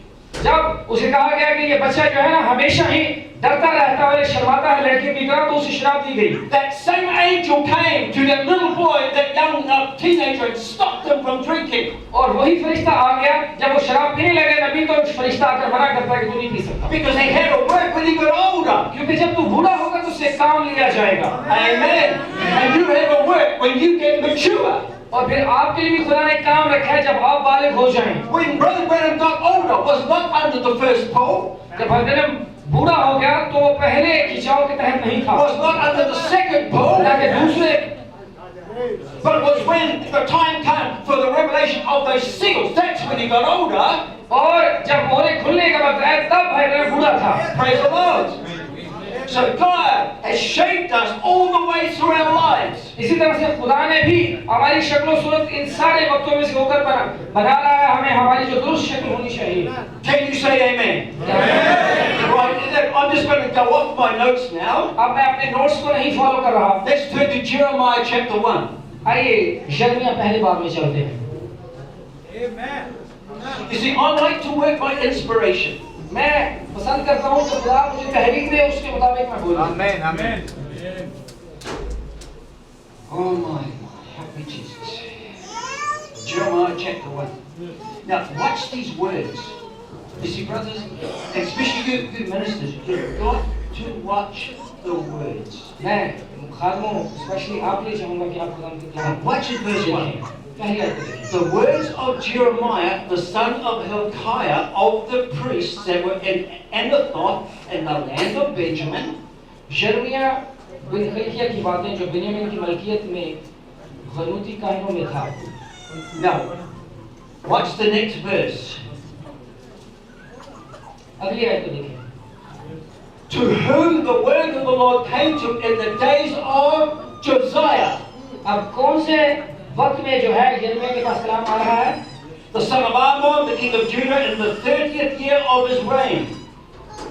जब उसे कहा गया कि ये बच्चा जो है ना हमेशा ही डरता रहता है, शर्माता है लड़कियों की तरह, तो उसे शराब दी गई। That same angel came to that little boy, that young teenager, and stopped him from drinking. और वही फरिश्ता आ गया जब वो शराब पीने लगे नबी, तो फरिश्ता आकर मना करता है कि तू नहीं पी सकता। Because he had to work when he got older. क्योंकि जब तू बूढ़ा होगा तो उससे काम लिया जाएगा। Amen. And you have to work when you get mature. और फिर आपके लिए भी खुदा ने काम रखा है जब आप बालिग हो जाएं। When Brother Branham got older, was not under the first pull. जब ब्रदर बूढ़ा हो गया तो वो पहले खिंचाव के तहत नहीं था, Was not under the second pull. ताकि दूसरे, But it was when the time came for the revelation of those seals. That's when he got older. और जब मोहरे खुलने का वक्त आया तब भाई ब्रदर बूढ़ा था। Praise the Lord. So God has shaped us all the way through our lives. इसी तरह से खुदा ने भी हमारी शक्ल सूरत इन सारे वक्तों में से होकर बना रहा है, हमें हमारी जो दुरुस्त शक्ल होनी चाहिए। Can you say amen? Right, I'm just going to go off my notes now. अब मैं अपने नोट्स को नहीं फॉलो कर रहा। Let's turn to Jeremiah chapter 1. आइए यिर्मयाह पहले बाब में चलते हैं। You see, I like to work by inspiration. मैं पसंद करता हूँ कि खुदा मुझे तहरीक दे, उसके मुताबिक मैं बोलूँ। Amen. Amen. Oh my, help me Jesus. Jeremiah chapter 1. Now watch these words. You see, brothers, and especially you ministers, you've got to watch the words. मैं खादमों स्पेशली आप लिए चाहूँगा कि आप खुदा के कलाम Watch it, verse 1. पहली आयत को देखें। The words of Jeremiah, the son of Hilkiah, of the priests that were in Anathoth in the land of Benjamin. यिर्मयाह बिन हिल्किय्याह की बातें जो बिन्यामीन की मलकियत में गनूती काहिनों में था। Now, watch the next verse. अगली आयत को देखें। To whom the word of the Lord came to in the days of Josiah, अब कौन से वक्त में जो है यिर्मयाह के पास कलाम आ रहा है? the son of Ammon, the king of Judah, in the 30th year of his reign.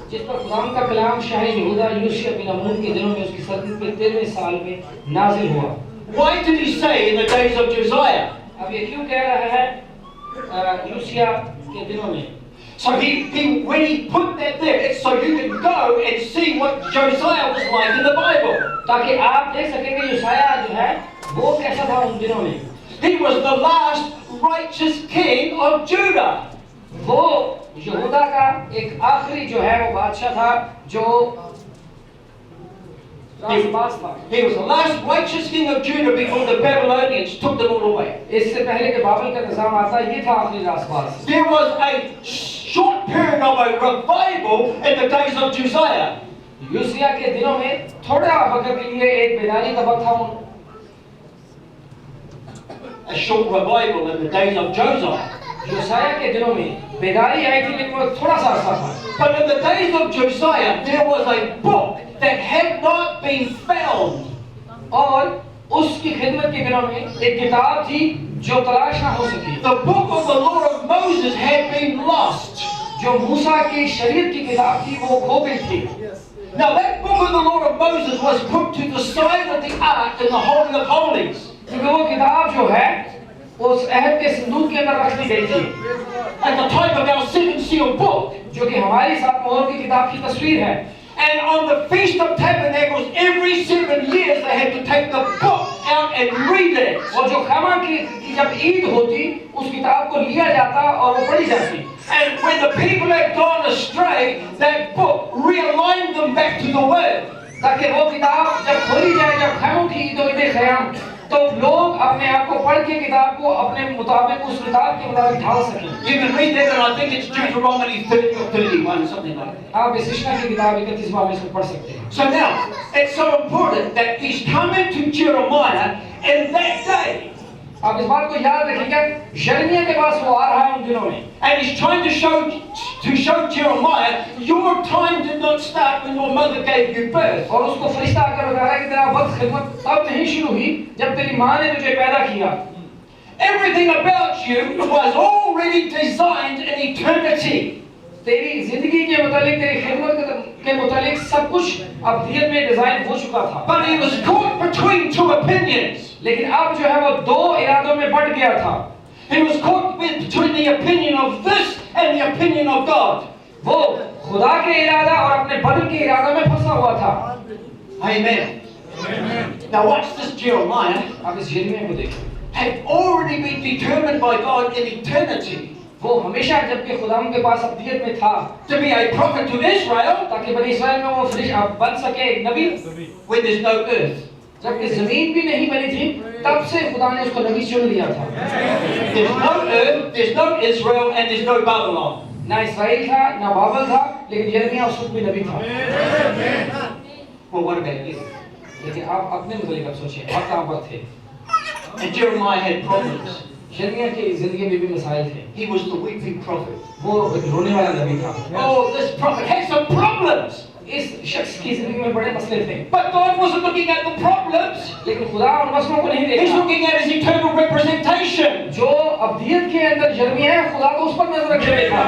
जिस पर खुदाम का कलाम शाह यहूदा यूशिया बिन अमून के दिनों में उसकी सल्तनत के 13वें साल में नाजिल हुआ। Why did he say in the days of Josiah? अब ये क्यों कह रहा है यूशिया के दिनों में? So when he put that there, it's so you can go and see what Josiah was like in the Bible. ताकि आप देख सकेंगे यूशिया जो है वो कैसा था उन दिनों में। He was the last righteous king of Judah. वो यहूदा का एक आखिरी जो है वो बादशाह था जो राजपास था। He was the last righteous king of Judah before the Babylonians took them all away. इससे पहले के बाबल का निजाम आता ये था आखिरी राजपास। There was a short period of a revival in the days of Josiah. यूशिया के दिनों में थोड़ा वक्त के लिए एक बेदारी का वक्त था। A short revival in the days of Josiah. यूशिया के दिनों में बेदारी आई थी लेकिन वो थोड़ा सा अर्सा था। But in the days of Josiah, there was a book that had not been found. और उसकी खिदमत के दिनों में एक किताब थी जो तलाश ना हो सकी। The book of the law of Moses had been lost. जो मूसा की शरीयत की किताब थी वो खो गई थी। Now that book of the law of Moses was put to the side of the ark in the Holy of Holies. क्योंकि वो किताब जो है उस अहद के संदूक के अंदर रख दी गई थी। At the type of our seven seal book. जो कि हमारी सात मोहर की किताब की तस्वीर है। And on the Feast of Tabernacles, every 7 years they had to take the book out and read read it. और जो खैमा की जब ईद होती उस किताब को लिया जाता और वो पढ़ी जाती। And when the people had gone astray, that book realigned them back to the word. ताकि वो किताब जब खोली जाए, जब खैमों की ईद ईद ख़याम, तो लोग अपने आप को पढ़ के किताब को अपने मुताबिक उस किताब के मुताबिक ढाल सकें। You can read that, and I think it's Deuteronomy 30 or 31, something like that. आप इस इश्ना की किताब 31वां में इसको पढ़ सकते हैं। So now, it's so important that he's coming to Jeremiah in that day. आप इस बात को याद रखिएगा, यिर्मयाह के पास वो आ रहा है उन दिनों में, And he's trying to show Jeremiah, your time did not start when your mother gave you birth. और उसको फरिश्ता आकर बता रहा है कि तेरा वक्त खिदमत तब नहीं शुरू हुई जब तेरी माँ ने तुझे पैदा किया। Everything about you was already designed in eternity. तेरी जिंदगी के मुतालिक, तेरी खिदमत के मुतालिक सब कुछ अब्दियत में डिजाइन हो चुका था। But he was caught between two opinions. लेकिन अब जो है वो दो इरादों में बंट गया था। He was caught between the opinion of this and the opinion of God. वो खुदा के इरादा और अपने बदन के इरादा में फंसा हुआ था। Amen. Now watch this. Jeremiah अब इस यिर्मयाह को देखो, had already been determined by God in eternity वो हमेशा जबकि खुदा के पास अब्दियत में था to be a prophet to Israel ताकि बनी इस्राएल में वो फरिश्ता बन सके एक नबी, when there's no earth. जबकि जमीन भी नहीं बनी थी तब से खुदा ने उसको नबी चुन लिया था। There's no earth, there's no Israel, and there's no Babylon. ना इस्राएल था ना बाबल था, लेकिन यिर्मयाह उस वक्त भी नबी था। Well, what about you? लेकिन आप अपने मुतालिक आप सोचिए, आप कहाँ पर थे? And Jeremiah had problems. यिर्मयाह की जिंदगी में भी मसाइल थे। He was the weeping prophet. वो एक रोने वाला नबी था। Oh, this prophet had some problems. इस शख्स की जिंदगी में बड़े मसले थे। But God wasn't looking at the problems. लेकिन खुदा उन मसलों को नहीं He's देखा। looking at his eternal representation. जो अब्दियत के अंदर यिर्मयाह है, खुदा को उस पर नजर रखे हुए था।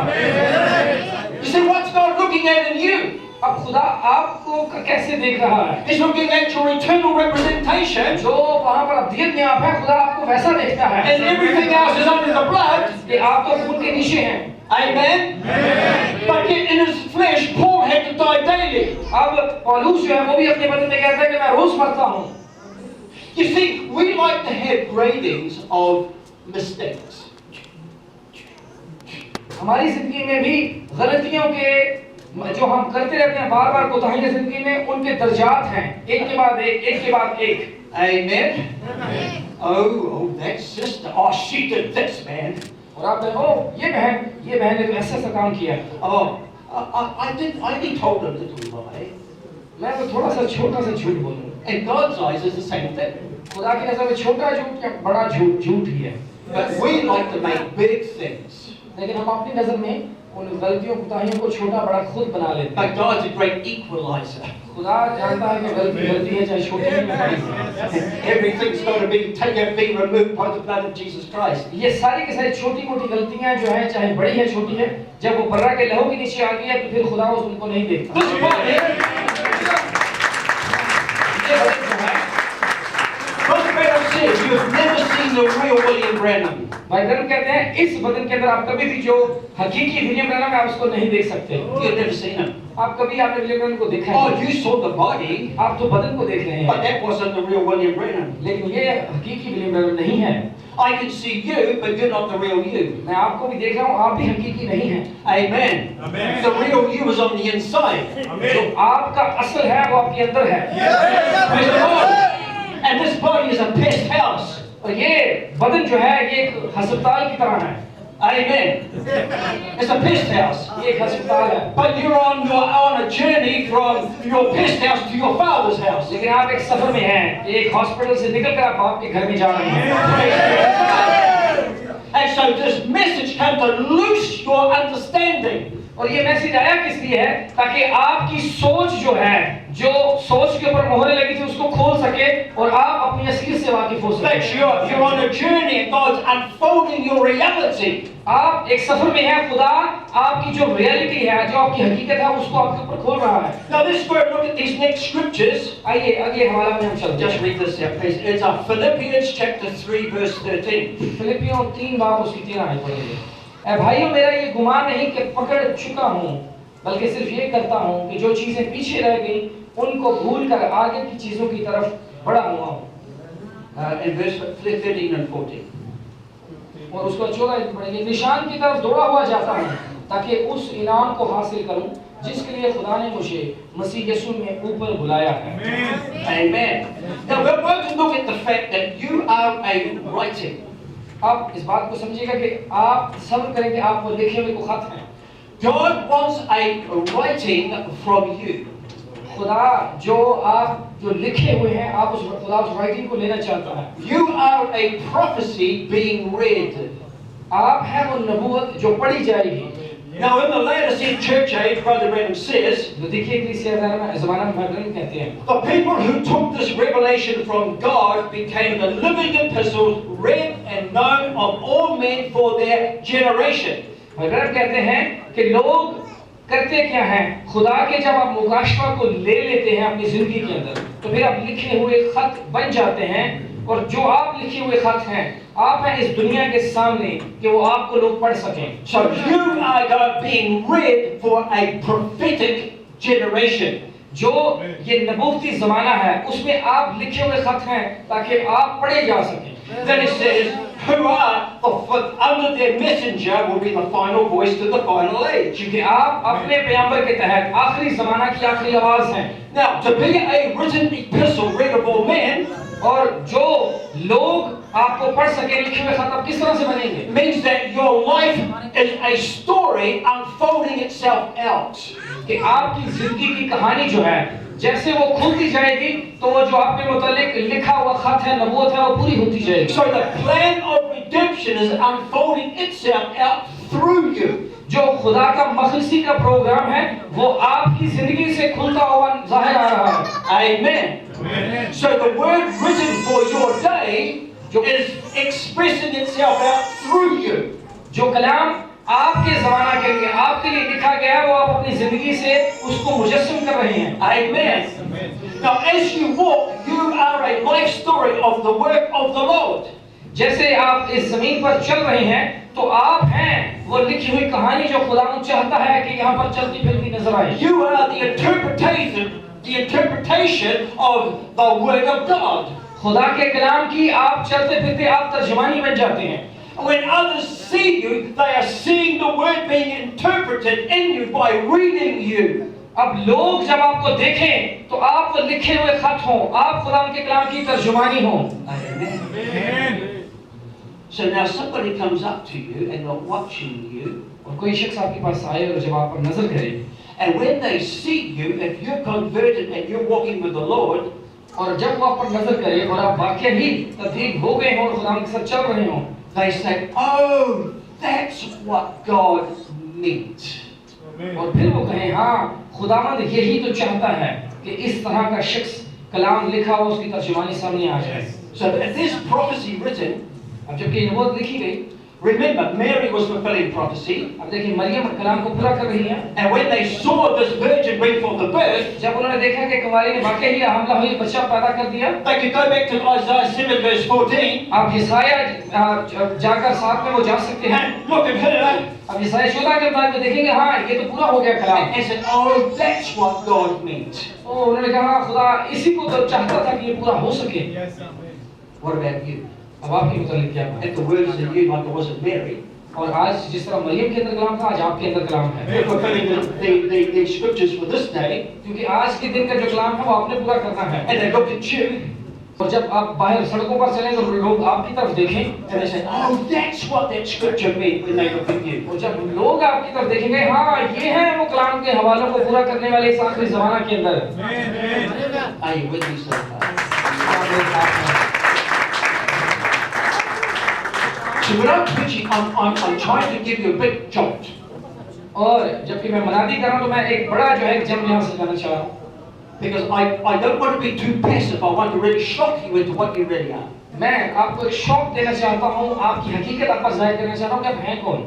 You see, what's God looking at in you? अब खुदा आपको कैसे देख रहा है? He's looking at your eternal representation. जो वहाँ पर अब्दियत में आप हैं, खुदा आपको वैसा देखता है। And everything else is under the blood. कि आप तो खून के नीचे हैं। Amen. But yet in his flesh, Paul had to die daily. अब पौलुस जो है वो भी अपने बदन में कहता है कि मैं रोज मरता हूँ। You see, we like to have gradings of mistakes. हमारी जिंदगी में भी गलतियों के जो हम करते रहते हैं बार बार कोताहियां जिंदगी में, उनके दर्जात हैं, एक के बाद एक के बाद एक। Amen. Oh, that sister. Oh, she did this, man. और आप कहें, ओ ये बहन ने तो ऐसा काम किया। Oh, I only told a little lie. मैं तो थोड़ा सा छोटा सा झूठ बोलूँ। In God's eyes, it's the same thing. खुदा की नजर में छोटा झूठ या बड़ा झूठ ही है। But we like to make big things. लेकिन हम अपनी नजर में उन गलतियों कोताहियों को छोटा बड़ा खुद बना लेते हैं। But God's a great equalizer. खुदा जानता है कि गलती है चाहे छोटी है या बड़ी। Everything's got to be taken, be removed by the blood of Jesus Christ. ये सारी की सारी छोटी मोटी गलतियां जो हैं, चाहे बड़ी है छोटी है, जब वो बर्रा के लहू के नीचे आ गई है तो फिर खुदा उनको नहीं देखता। This body, Brother Branham says, you have never seen the real William Branham. भाई ब्रैनम कहते हैं इस बदन के अंदर आप कभी भी जो हकीकी विलियम ब्रैनम है आप उसको नहीं देख सकते। You've never seen him. आप कभी आपने विलियम ब्रैनम को देखा Oh, है? you saw the body, आप तो बदन को देख रहे but हैं, that wasn't the real William Branham. लेकिन ये हकीकी विलियम ब्रैनम नहीं है। I can see you, but you're not the real you. मैं आपको भी देख रहा हूँ, आप भी हकीकी नहीं हैं। Amen. Amen. The real you is on the inside. जो आपका असल है वो आपके अंदर है। Praise the Lord. And this body is a pest house. और ये बदन जो है ये एक अस्पताल की तरह है। Amen. It's a pest house. ये एक अस्पताल है। But you're on a journey from your pest house to your father's house. लेकिन आप एक सफर में हैं, एक हॉस्पिटल से निकलकर आप आपके घर में जा रहे हैं। And so this message came to loose your understanding. और ये मैसेज आया किस लिए है? ताकि आपकी सोच जो है, जो सोच के ऊपर मोहरें लगी थी उसको खोल सके और आप अपनी असलियत से वाकिफ हो That सके। you're on a journey and God's unfolding your reality. आप एक सफर में हैं, खुदा आपकी जो रियलिटी है, जो आपकी हकीकत है उसको आपके ऊपर खोल रहा है। Now this word, look at these next scriptures. आइए अगले हवाला में हम चलते Just हैं। read this out, please. It's Philippians chapter 3, verse 13. फिलिपियों 3 बाब उसकी 13 आयत पढ़ेंगे। ऐ भाइयों, मेरा ये गुमान नहीं कि पकड़ चुका हूँ, बल्कि सिर्फ ये करता हूँ कि जो चीजें पीछे रह गई उनको भूल कर आगे की चीजों की तरफ बढ़ा हुआ हूँ। in verse 13 and 14. और उसका 14 पढ़ेंगे, निशान की तरफ दौड़ा हुआ जाता हूँ ताकि उस इनाम को हासिल करूं जिसके लिए खुदा ने मुझे मसीह यीशु में ऊपर बुलाया है। Amen. Now we're going to look at the fact that you are a writing. आप इस बात को समझिएगा कि आप सब्र करेंगे, आप वो लिखे हुए को खत हैं। God wants a writing from you. खुदा जो लिखे हुए हैं, आप खुदा उस राइटिंग को लेना चाहता है। You are a prophecy being read. आप हैं वो नबूवत जो पढ़ी जाएगी। Now in the Laodicean church age, Brother Branham says, जो देखिए कलीसिया ज़माना में ब्रैनम कहते हैं, the people who took this revelation from God became the living epistles read and known of all men for their generation. Branham कहते हैं कि लोग करते क्या हैं, खुदा के जब आप मुकाशफा को ले लेते हैं अपनी जिंदगी के अंदर, तो फिर आप लिखे हुए खत बन जाते हैं, और जो आप लिखे हुए खत हैं, आप हैं इस दुनिया के सामने कि वो आपको लोग पढ़ सकें। So you are being read for a prophetic generation. जो ये नबूवती ज़माना है, उसमें आप लिखे हुए खत हैं ताकि आप पढ़े जा सकें। Then it says, who are under their messenger will be the final voice to the final age. क्योंकि आप अपने पैगंबर के तहत आखिरी ज़माना की आखिरी आवाज़ हैं। Now, to be a written epistle read of all men, और जो लोग आपको पढ़ सके लिखे हुए खत आप किस तरह से बनेंगे? means that your life is a story unfolding itself out. कि आपकी जिंदगी की कहानी जो है, जैसे वो खुलती जाएगी, तो वो जो आप पे मुतालिक लिखा हुआ खत है, नबूवत है, वो पूरी होती जाएगी। So the plan of redemption is unfolding itself out through you. जो खुदा का मखलसी का प्रोग्राम है, वो आपकी जिंदगी से खुलता हुआ जाहिर आ रहा है। Amen. So the word written for your day is expressing itself out through you. जो कलाम आपके ज़माना के लिए आपके लिए लिखा गया है, वो आप अपनी जिंदगी से उसको मुजस्सम कर रहे हैं। Amen. Now as you walk, you are a life story of the work of the Lord. जैसे आप इस जमीन पर चल रहे हैं, तो आप हैं वो लिखी हुई कहानी जो खुदा चाहता है कि यहाँ पर चलती फिरती नजर आए। You are the interpretation of the word of God. खुदा के कलाम की आप चलते फिरते आप तर्जुमानी बन जाते हैं। When others see you, they are seeing the word being interpreted in you by reading you. अब लोग जब आपको देखें, तो आप लिखे हुए खत हों, आप खुदा के कलाम की तर्जुमानी हों। Amen. So now somebody comes up to you and they're watching you. और कोई शख्स आपके पास आए और जब आप पर नजर करे, and when they see you, if you're converted and you're walking with the Lord, और जब वो आप पर नजर करे और आप वाकई ही तब्दील हो गए हों और खुदा के साथ चल रहे हों, they say, oh, that's what God meant. और फिर वो कहें, हाँ, खुदावंद यही तो चाहता है कि इस तरह का शख्स कलाम लिखा हो, उसकी तर्जुमानी सामने आ जाए। So if this prophecy written, अब जबकि नबूवत लिखी गई, remember Mary was fulfilling prophecy. अब देखिए मरियम कलाम को पूरा कर रही है। And when they saw this virgin bring forth the birth, जब उन्होंने देखा कि कुंवारी ने वाकई ही हमला हुई बच्चा पैदा कर दिया, they could go back to Isaiah 7 verse 14. आप यसाया जाकर 7 में वो जा सकते हैं। And look at her. अब यसाया 14 के बाद में देखेंगे, हाँ, ये तो पूरा हो गया कलाम। And said, oh, that's what God meant. तो उन्होंने कहा, खुदा इसी को तो चाहता था कि ये पूरा हो सके। What about you? अब आपके मुतालिक क्या बात? If the word is in you like it was in Mary, और आज जिस तरह मरियम के अंदर कलाम था, आज आपके अंदर कलाम है। you're fulfilling the scriptures for this day, क्योंकि आज के दिन का जो कलाम है वो आपने पूरा करना है। and they look at you, और जब आप बाहर सड़कों पर चलें तो लोग आपकी तरफ देखें, and they say, oh, that's what that scripture meant when they look at you. और जब लोग आपकी तरफ देखेंगे, हाँ, ये है वो कलाम के हवालों को पूरा करने वाले इस आखिरी ज़माना के अंदर। Are you with me so far? So when I'm preaching, I'm trying to give you a big jolt. और जबकि मैं मनादी कर रहा हूँ, तो मैं एक बड़ा जो है जंप यहाँ से करना चाह रहा हूँ। Because I don't want to be too passive. I want to really shock you into what you really are. मैं आपको एक शॉक देना चाहता हूँ, आपकी हकीकत आप पर जाहिर करना चाहता हूँ कि आप हैं कौन।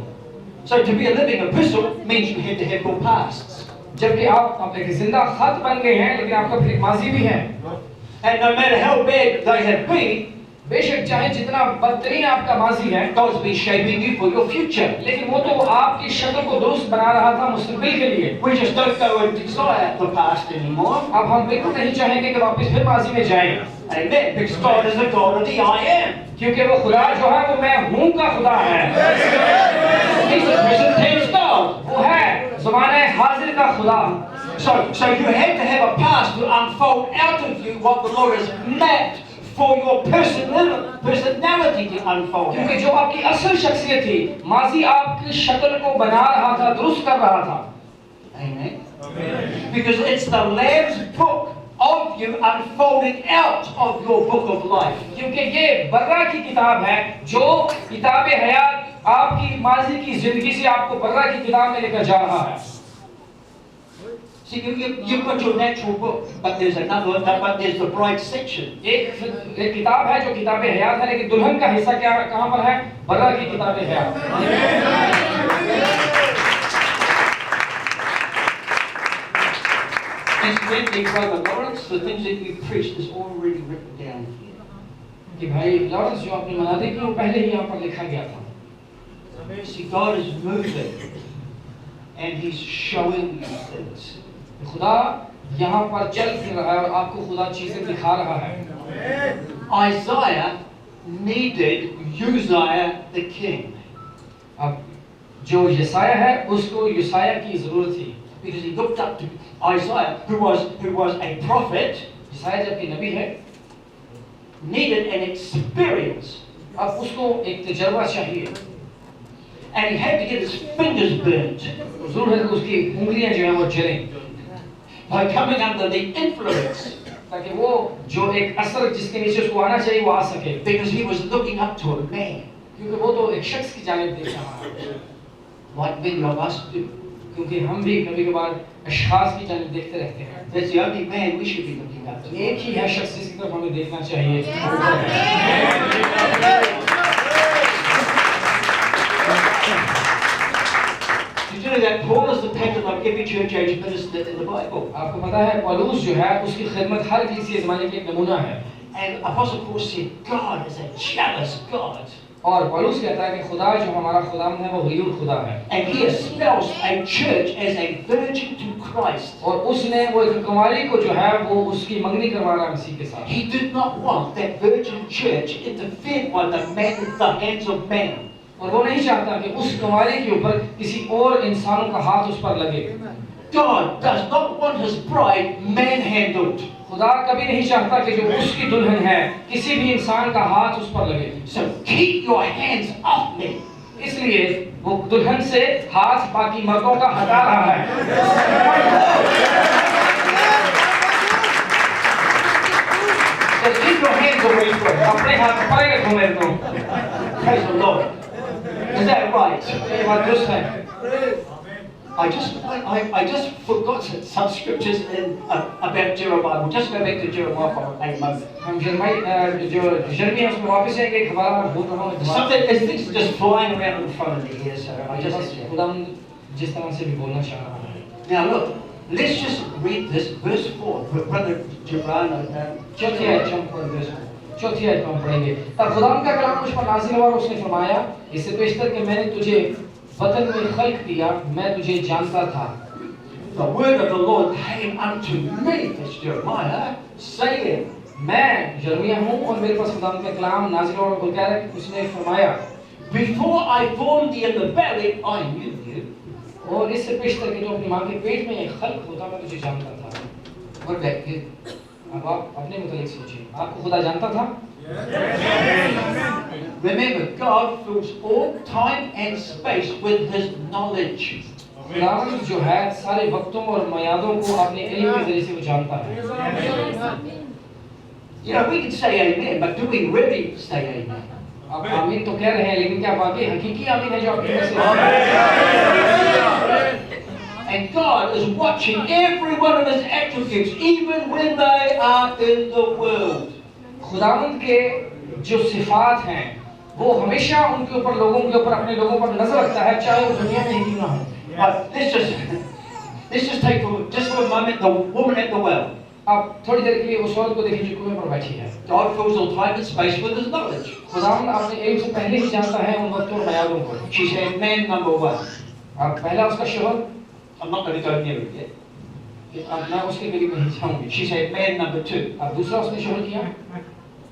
So to be a living epistle means you have to have your pasts. जबकि आप एक जिंदा खत बन गए हैं, लेकिन आपका फिर माजी भी है। And no matter how bad they have been, बेशक चाहे जितना बदतरीन आपका माजी है, God's been shaping you for your future. लेकिन वो तो आपकी शक्ल को दुरुस्त बना रहा था मुस्तकबिल के लिए। We just don't go and desire the past anymore. अब हम बिल्कुल नहीं चाहेंगे कि वापस फिर माजी में जाएं। Amen. Because God is the God of the I am. क्योंकि वो खुदा जो है वो मैं हूँ का खुदा है। He's the present tense God. वो है ज़माने हाजिर का खुदा। So you have to have a past to unfold out of you what the Lord has mapped for your personality to unfold. क्योंकि जो आपकी असल शख्सियत थी, माजी आपकी शक्ल को बना रहा था, दुरुस्त कर रहा था। Amen. Because it's the Lamb's book of you unfolding out of your book of life. क्योंकि ये बर्रा की किताब है जो किताब हयात आपकी माजी की जिंदगी से आपको बर्रा की किताब में लेकर जा रहा है। See, you've got your natural book, but there's the bride section. एक किताब है जो किताब हयात है, लेकिन दुल्हन का हिस्सा क्या कहाँ पर है? बर्रा की किताब हयात। Incidentally, Brother Lawrence, the things that we preached is already written down here. कि भाई लॉरेंस जो आपने मना दी कि वो पहले ही यहाँ पर लिखा गया था। See, God is moving, and He's showing you things. खुदा यहाँ पर चल फिर रहा है और आपको खुदा चीजें दिखा रहा है। Isaiah needed Uzziah the king. अब जो यसाया है उसको यसाया की जरूरत थी। Because he looked up to Isaiah, who was a prophet, यसाया जबकि नबी है, needed an experience. अब उसको एक तजर्बा चाहिए। And he had to get his fingers burnt. जरूर है कि उसकी उंगलियां जो हैं वो जलें। By coming under the influence. ताकि वो जो एक असर जिसके नीचे उसको आना चाहिए वो आ सके। Because he was looking up to a man. क्योंकि वो तो एक शख्स की जानिब देख रहा है। Like many of us do. क्योंकि हम भी कभी-कभार अशखास की जानिब देखते रहते हैं। That's the only man we should be looking up to. एक ही है शख्स जिसकी तरफ हमें देखना चाहिए। You know that Paul is the pattern of every church age minister in the Bible. आपको पता है पौलुस जो है उसकी खिदमत हर किसी ज़माने के एक नमूना है। And Apostle Paul said, God is a jealous God. और पौलुस कहता है कि खुदा जो हमारा खुदावंद है वो गयूर खुदा है। And he espoused a church as a virgin to Christ. और उसने वो एक कुंवारी को जो है वो उसकी मंगनी करवा रहा है मसीह के साथ। He did not want that virgin church interfered by the hands of man. और वो नहीं चाहता कि उस कुंवारी के ऊपर किसी और इंसानों का हाथ उस पर लगे। God does not want his bride manhandled. खुदा कभी नहीं चाहता कि जो उसकी दुल्हन है किसी भी इंसान का हाथ उस पर लगे। So keep your hands off me. इसलिए वो दुल्हन से हाथ बाकी मर्दों का हटा रहा है। So keep your hands away from me. अपने हाथ परे रखो मेरे को। Praise the Lord. Is that right? ये बात दुरुस्त है। I just forgot some scriptures about Jeremiah. We'll just go back to Jeremiah for a moment. हम जर्मी उसमें वापस आएंगे। हमारा भूल रहा हूँ। Something is things just flying around in front of me here, so I just. खुदा जिस तरह से भी बोलना चाह रहा है। Now look, let's just read this verse 4. Brother Gibrano. चौथी आयत हम पढ़ेंगे। तब खुदा का कलाम मुझ पर नाज़िल हुआ और उसने फरमाया, इससे पेशतर कि मैंने तुझे वतन में खल्क दिया, मैं तुझे जानता था। The word of the Lord came unto me, that's Jeremiah, saying, मैं यिर्मयाह हूँ और मेरे पास खुदा का कलाम नाज़िल हुआ और कह रहा है कि उसने फरमाया, Before I formed thee in the belly, I knew you. और इससे पेशतर कि जो अपनी माँ के पेट में एक खल्क होता मैं तुझे जानता था। What about you? अब आप अपने मुतालिक सोचिए, आपको खुदा जानता था? Remember, God fills all time and space with His knowledge. खुदावंद जो है सारे वक्तों और मयादों को अपने इल्म के ज़रिए से वो जानता है। You know, we can say amen, but do we really say amen? आप आमीन तो कह रहे हैं, लेकिन क्या बाकी हकीकी आमीन है जो आपके पास है? And God is watching every one of His attributes, even when they are in the world. खुदावंद के जो सिफात हैं, वो हमेशा उनके ऊपर लोगों के ऊपर अपने लोगों पर नजर रखता है, चाहे वो दुनिया में ही क्यों ना हो। But let's just take for a moment the woman at the well. अब थोड़ी देर के लिए उस औरत को देखिए जो कुएं पर बैठी है। God fills all time and space with His knowledge. खुदावंद अपने इल्म से पहले ही जानता है उन वक्तों और बयानों को। She said, man number one. अब पहला उसका शोहर, I'm not going to go near it yet. कि अब मैं उसके करीब नहीं जाऊंगी। She said, man number two. अब दूसरा उसने शोहर किया।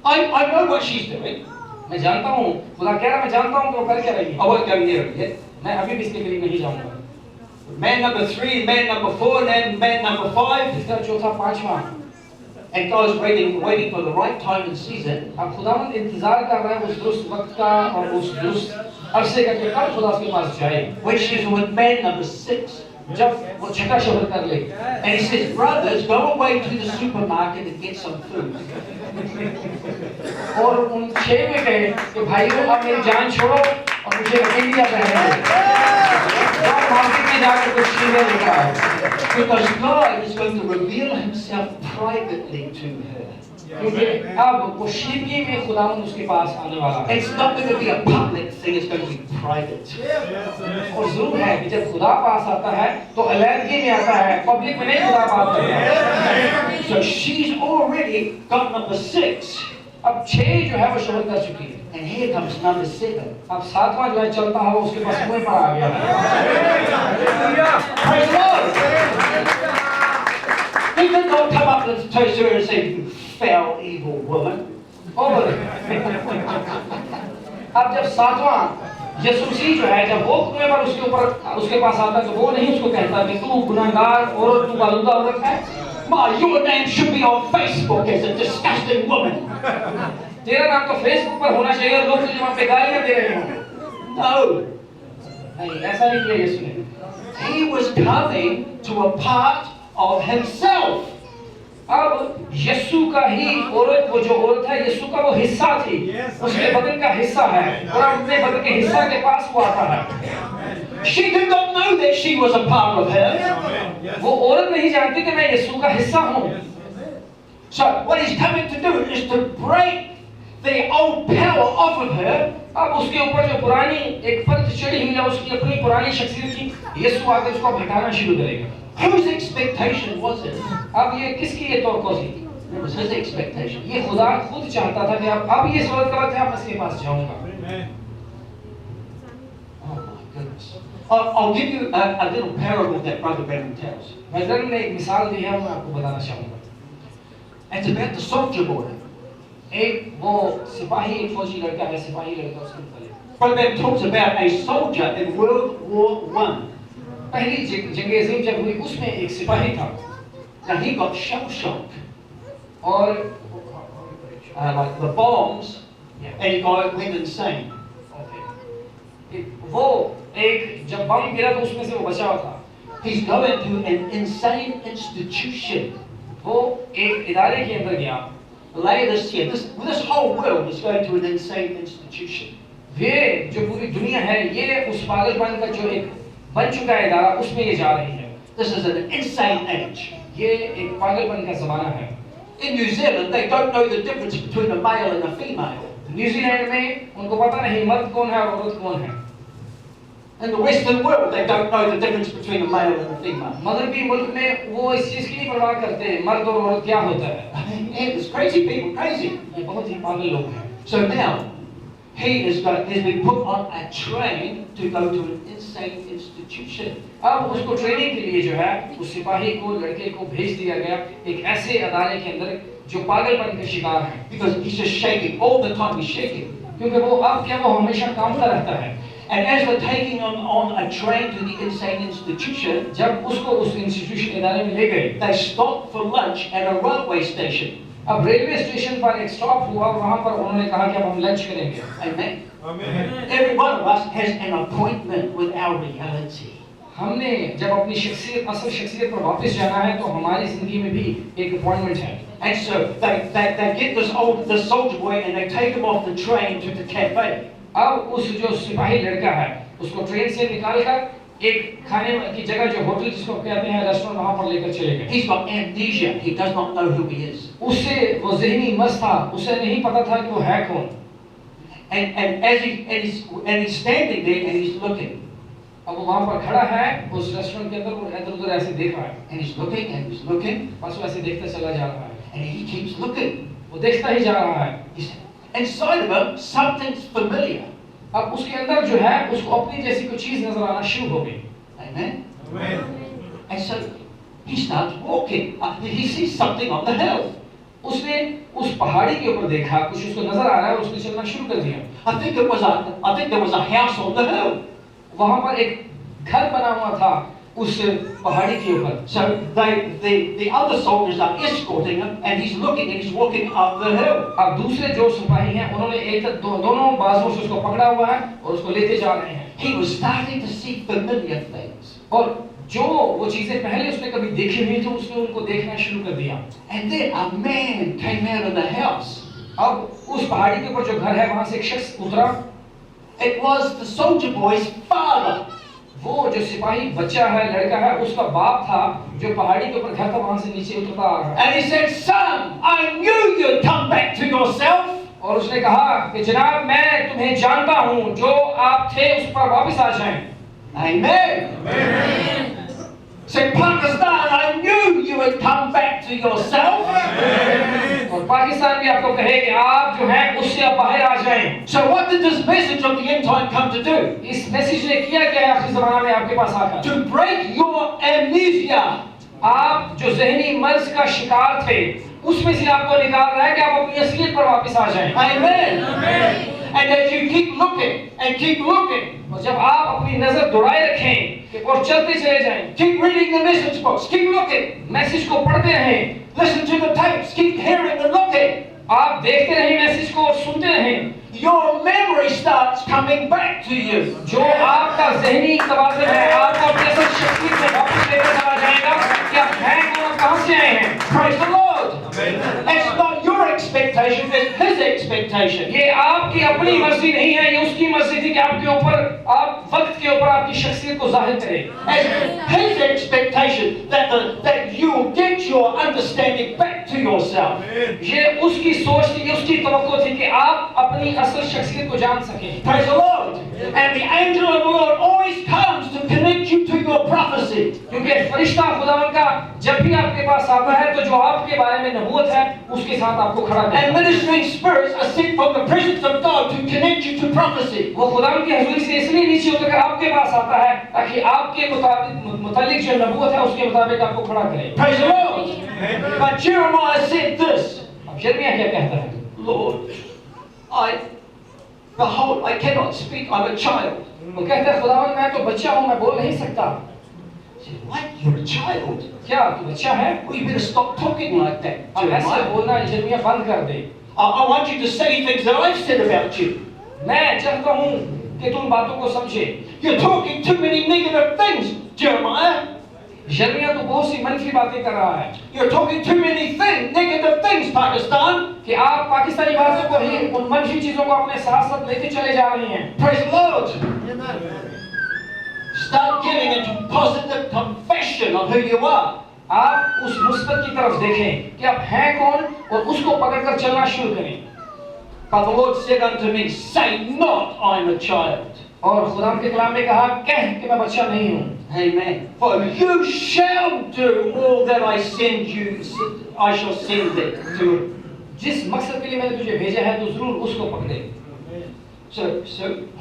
I know what she's doing. मैं जानता हूँ, खुदा कह रहा मैं जानता हूँ कि वो कर क्या रही है। I won't go near it yet. मैं अभी भी इसके करीब नहीं जाऊंगा। Man number three, man number four, and then man number five. इसका चौथा, पांचवा। And God's waiting for the right time and season. अब खुदावंद इंतजार कर रहा है उस दुरुस्त वक्त का और उस दुरुस्त अरसे का कि कब खुदा उसके पास जाए। When she's with man number six. जब वो छठा शोहर कर ले। And he says, brothers, go away to the supermarket and get some food. और उन 6 में कहे कि भाइयों अब मेरी जान छोड़ो और मुझे इंडिया पहने दो। मार्केट में जाकर कुछ चीजें लेकर आओ। Because God is going to reveal Himself privately to her. क्योंकि अब वो शीतली में खुदावंद उसके पास आने वाला है। It's not going to be a public thing, it's going to be private. और जरूर है कि जब खुदा पास आता है तो अलैदगी में आता है, पब्लिक में नहीं खुदा पास करता है। So she's already got number 6. अब 6 जो है वो शोहर कर चुकी है। And here comes number 7. अब 7वां जो है चलता हुआ उसके पास कुएं पर आ गया है। Praise the Lord! He did not come up to her and say, you foul, evil woman. और अब जब 7वां यीशु जो है जब वो कुएं पर उसके पास आता है तो वो नहीं उसको कहता कि तू गुनाहगार औरत, तू आलूदा औरत है। Your name should be on Facebook as a disgusting woman. तेरा नाम तो फेसबुक पर होना चाहिए और लोग तुझे वहां पे गालियां दे रहे हों। No. नहीं, ऐसा नहीं किया यीशु ने। He was coming to a part of himself. अब यीशु का ही औरत, वो जो औरत है यीशु का वो हिस्सा थी, उसके बदन का हिस्सा है और अपने बदन के हिस्सा के पास वो आता है। She did not know that she was a part of him. वो औरत नहीं जानती कि मैं यीशु का हिस्सा हूँ। So what he's coming to do is to break the old power off of her. अब उसके ऊपर जो पुरानी एक फर्ज चढ़ी हुई है उसकी अपनी पुरानी शख्सियत की, यीशु आकर उसको हटाना शुरू करेगा। Whose expectation was it? अब ये किसकी ये तवक्को थी? It was his expectation. ये खुदा खुद चाहता था कि अब ये सूरत का वक्त है, अब इसके पास जाऊंगा। Oh my goodness. I'll give you a little parable that Brother Branham tells. Brother ने एक मिसाल दी है, मैं आपको बताना चाहूंगा। It's about the soldier boy. एक वो सिपाही, एक फौजी लड़का है, सिपाही लड़का उसके मुतालिक। Brother Branham talks about a soldier in World War I. पहली जंग अज़ीम जब हुई उसमें एक सिपाही था। Now he got shell shock. और Like the bombs, and he went insane. वो एक जब बम गिरा तो उसमें से वो बचा था। He's going to an insane institution. वो एक इदारे के अंदर गया। Later this year, this whole world is going to an insane institution. ये जो पूरी दुनिया है ये उस पागलपन का जो एक बन चुका है इदारा उसमें ये जा रही है। This is an insane age. ये एक पागलपन का ज़माना है। In New Zealand, they don't know the difference between a male and a female. New Zealand में उनको पता नहीं मर्द कौन है और औरत कौन है। In the Western world, they don't know the difference between a male and a female. मगरबी मुल्क में वो इस चीज़ की नहीं परवाह करते मर्द और औरत क्या होता है। I mean, yeah, there's crazy people, crazy. ये बहुत ही पागल लोग हैं। So now, he's been put on a train to go to an insane institution. अब उसको ट्रेनिंग के लिए जो है उस सिपाही को लड़के को भेज दिया गया एक ऐसे अदारे के अंदर जो पागलपन के शिकार है। Because he's just shaking all the time. He's shaking. क्योंकि वो अब क्या वो हमेशा कांपता रहता है। And as they're taking him on a train to the insane institution, जब उसको उस इंस्टीट्यूशन इदारे में ले गए, they stopped for lunch at a railway station. अब रेलवे स्टेशन पर एक स्टॉप हुआ और वहाँ पर उन्होंने कहा कि अब हम लंच करेंगे। Amen. Amen. Every one of us has an appointment with our reality. हमने जब अपनी शख्सियत असल शख्सियत पर वापस जाना है तो हमारी जिंदगी में भी एक अपॉइंटमेंट है। And so they get this soldier boy and they take him off the train to the cafe. अब उस जो सिपाही लड़का है उसको ट्रेन से निकालकर एक खाने की जगह जो होटल जिसको कहते हैं रेस्टोरेंट वहाँ पर लेकर चले गए। He's got amnesia. He does not know who he is. उससे वो ज़हनी मस्त था, उसे नहीं पता था कि वो है कौन। And he's standing there and he's looking. अब वो वहां पर खड़ा है उस रेस्टोरेंट के अंदर, वो इधर उधर ऐसे देख रहा है, And he's looking and he's looking बस वो ऐसे देखता चला जा रहा है, and he keeps looking. वो देखता ही जा रहा है। Inside of him, something's familiar. अब उसके अंदर जो है उसको अपनी जैसी कोई चीज नजर आना शुरू हो गई। Amen? And so he starts walking. He sees something on the hill. उसने उस पहाड़ी के ऊपर देखा, कुछ उसको नजर आ रहा है, उसने चलना शुरू कर दिया। I think there was a house on the hill. वहां पर एक घर बना हुआ था उस पहाड़ी के ऊपर। So the other soldiers are escorting him, and he's looking and he's walking up the hill. अब दूसरे जो सिपाही हैं उन्होंने दोनों बाजुओं से उसको पकड़ा हुआ है और उसको लेते जा रहे हैं। He was starting to see familiar things. और जो वो चीजें पहले उसने कभी देखी हुई थी उसने उनको देखना शुरू कर दिया। And then a man came out of the house. अब उस पहाड़ी के ऊपर जो घर है वहां से एक शख्स उतरा। It was the soldier boy's father. वो जो सिपाही बच्चा है, लड़का है, उसका बाप था जो पहाड़ी के ऊपर घर था वहां से नीचे उतरता आ रहा है। And he said, "Son, I knew you'd come back to yourself." और उसने कहा कि जनाब मैं तुम्हें जानता हूँ, जो आप थे उस पर वापस आ जाएं। Amen. Say, Pakistan, I knew you would come back to yourself. और पाकिस्तान भी आपको कहे कि आप जो है उससे आप बाहर आ जाएं। So what did this message of the end time come to do? इस मैसेज ने किया क्या है आखिरी ज़माना में आपके पास आकर? To break your amnesia. आप जो ज़हनी मर्ज का शिकार थे, उसमें से आपको निकाल रहा है कि आप अपनी असलियत पर वापस आ जाएं। Amen. And as you keep looking and keep looking, और जब आप अपनी नजर दौड़ाए रखें और चलते चले जाएं, keep reading the message books, keep looking, message को पढ़ते रहें, listen to the tapes, keep hearing and looking, आप देखते रहें मैसेज को और सुनते रहें, your memory starts coming back to you. जो आपका ज़हनी तवाज़ुन है आपको अपनी असल शक्ति में वापस लेकर चला जाएगा कि आप हैं कौन और कहां से आए हैं। Praise the Lord. It's not your expectation, it's His expectation. ये आपकी अपनी मर्जी नहीं है, ये उसकी मर्जी थी कि आपके ऊपर, आप वक्त के ऊपर आपकी शख्सियत को जाहिर करें। It's His expectation that you will get your understanding back to yourself. ये उसकी सोच थी, ये उसकी तवक्को थी कि आप अपनी असल शख्सियत को जान सकें। Praise the Lord. And the angel of the Lord always comes to connect you to your prophecy. क्योंकि फरिश्ता खुदावंद का जब भी आपके पास आता है तो जो आपके बारे में नबूवत है उसके साथ आपको खड़ा करता है। And ministering spirits are sent from the presence of God to connect you to prophecy. वो खुदावंद की हुजूरी से इसलिए नीचे उतरकर आपके पास आता है ताकि आपके मुताबिक जो नबूवत है उसके मुताबिक आपको खड़ा करे। Praise the Lord. But Jeremiah said this. अब यिर्मयाह क्या कहता है? Lord, behold, I cannot speak. I'm a child. वो कहता है खुदावंद मैं तो बच्चा हूँ, मैं बोल नहीं सकता। I said, what? You're a child? क्या तू बच्चा है? Well, you better stop talking like that. अब ऐसे Jeremiah. बोलना यिर्मयाह बंद कर दे। I want you to say things that I've said about you. मैं चाहता हूँ कि तुम बातों को समझे। You're talking too many negative things, Jeremiah. यिर्मयाह तो बहुत सी मनफी बातें कर रहा है। You're talking too many negative things, Pakistan. कि आप पाकिस्तानी बातों को ही उन मनफी चीजों को अपने साथ साथ लेते चले जा रहे हैं। Praise the Lord. Start getting into positive confession of who you are. आप उस मुस्बत की तरफ देखें कि आप हैं कौन और उसको पकड़कर चलना शुरू करें। But the Lord said unto me, say not, I'm a child. और खुदा के कलाम ने कहा कह कि मैं बच्चा नहीं हूँ। Amen. For you shall do all that I send you, I shall send it to. जिस मकसद के लिए मैंने तुझे भेजा है तो जरूर उसको पकड़े। So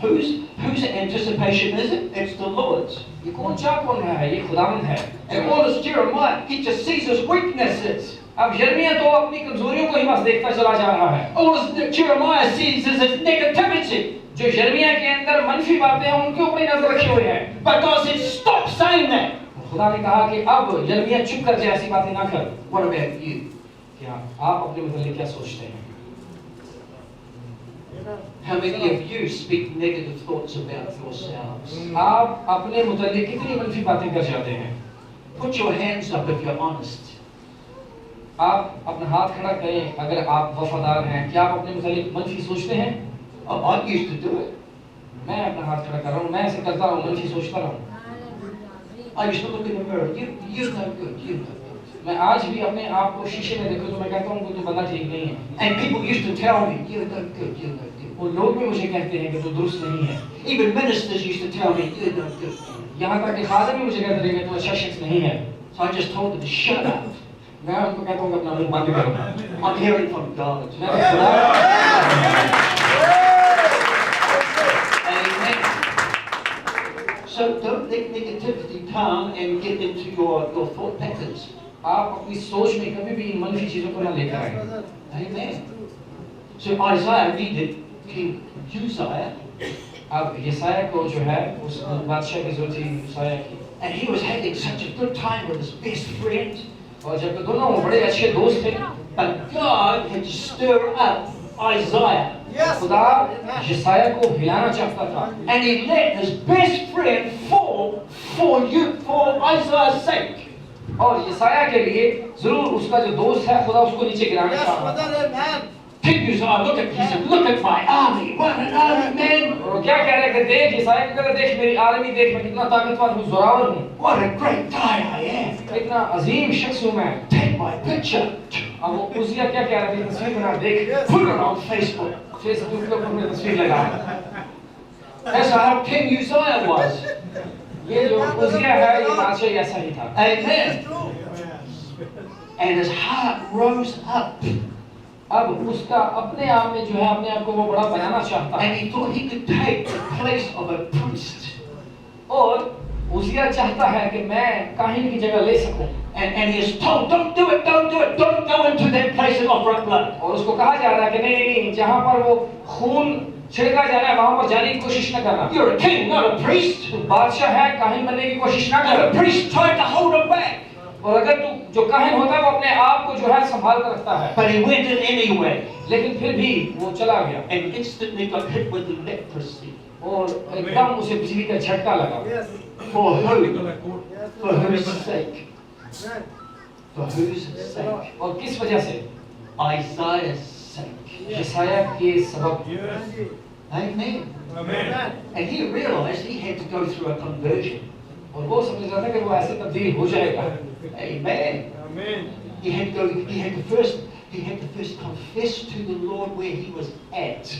whose anticipation is it? It's the Lord's. ये कौन चाह कौन रहा है? ये खुदावंद है। And all this Jeremiah, he just sees his weaknesses. अब यिर्मयाह तो अपनी कमजोरियों को ही बस देखता चला जा रहा है। All this Jeremiah sees is his negativity. जो यिर्मयाह के अंदर मनफी बातें हैं उनके ऊपर ही नजर रखे हुए हैं। But God said, stop saying that. खुदा ने कहा कि अब यिर्मयाह चुप कर जा, ऐसी बातें ना कर। What about you? क्या आप अपने मुतालिक क्या सोचते हैं? How many of you speak negative thoughts about yourselves? आप अपने मुतालिक कितनी मनफी बातें कर जाते हैं? Put your hands up if you're honest. आप अपना हाथ खड़ा करें अगर आप वफादार हैं। क्या आप अपने मुतालिक मनफी सोचते हैं? I used to do it. मैं अपना हाथ खड़ा कर रहा हूँ, मैं ऐसे करता हूँ, मनफी सोचता रहूँ। I used to look in the mirror. You're no good. You're no good. मैं आज भी अपने आप को शीशे में देखूं तो मैं कहता हूँ कि तू बंदा ठीक नहीं है। And people used to tell me, you're no good. You're no good. वो लोग भी मुझे कहते हैं कि तू दुरुस्त नहीं है। Even ministers used to tell me, you're no good. यहाँ तक कि खादिम भी मुझे कहते रहे कि तू अच्छा शख्स नहीं है। So I just told them to shut up. मैं उनको कहता हूँ कि अपना मुंह बंद करो। I'm hearing from God. Amen. So don't let negativity come and get into your thought patterns. आप अपनी सोच में कभी भी इन मनफी चीजों को ना लेकर आए। Amen. So Isaiah, read it, King Uzziah, अब यसाया को जो है उस बादशाह की जरूरत थी यसाया की, and he was having such a good time with his best friend, और जब दोनों बड़े अच्छे दोस्त थे, but God had to stir up Isaiah. खुदा यसाया को हिलाना चाहता था, And he let his best friend fall for Isaiah's sake. और यसाया के लिए जरूर उसका जो दोस्त है खुदा उसको नीचे गिराना चाहता था। King Uzziah, he said, look at my army. What an army, man. और वो क्या कह रहे थे, देख यसाया को कह रहे, देख मेरी आर्मी, देख मैं कितना ताकतवर हूँ, जोरावर हूँ, What a great guy I am. कितना अजीम शख्स हूँ मैं। Take my picture. अब वो उजिया क्या कह रहे थे, तस्वीर बना, देख Put it on Facebook. Facebook के ऊपर मैं तस्वीर लगा। That's how King Uzziah was. ये जो उजिया है ये बादशाह ऐसा ही था। Amen. And his heart rose up. अब उसका अपने आप में जो है अपने आप को वो बड़ा बनाना चाहता है, And he thought he could take the place of a priest. और उजिया चाहता है कि मैं काहिन की जगह ले सकूं, And he is told, don't do it, don't go into that place and offer up blood. और उसको कहा जा रहा है कि नहीं, जहां पर वो खून छिड़का जा रहा है वहां पर जाने की कोशिश न करना। You're a king, not a priest. तू बादशाह है, काहिन बनने की कोशिश ना And कर। the priest tried to hold him back. और अगर तू जो काहिन होता है वो अपने आप को जो है संभाल कर रखता है, But he went in anyway. लेकिन फिर भी वो चला गया And instantly got hit with leprosy. और एकदम उसे बिजली का झटका लगा। For who? For whose sake? For whose sake? और किस वजह से? Isaiah's sake. यसाया के सबब। Amen. Amen. And he realized he had to go through a conversion. और वो समझ रहा था कि वो ऐसे तब्दील हो जाएगा। Amen. Amen. He had to first confess to the Lord where he was at.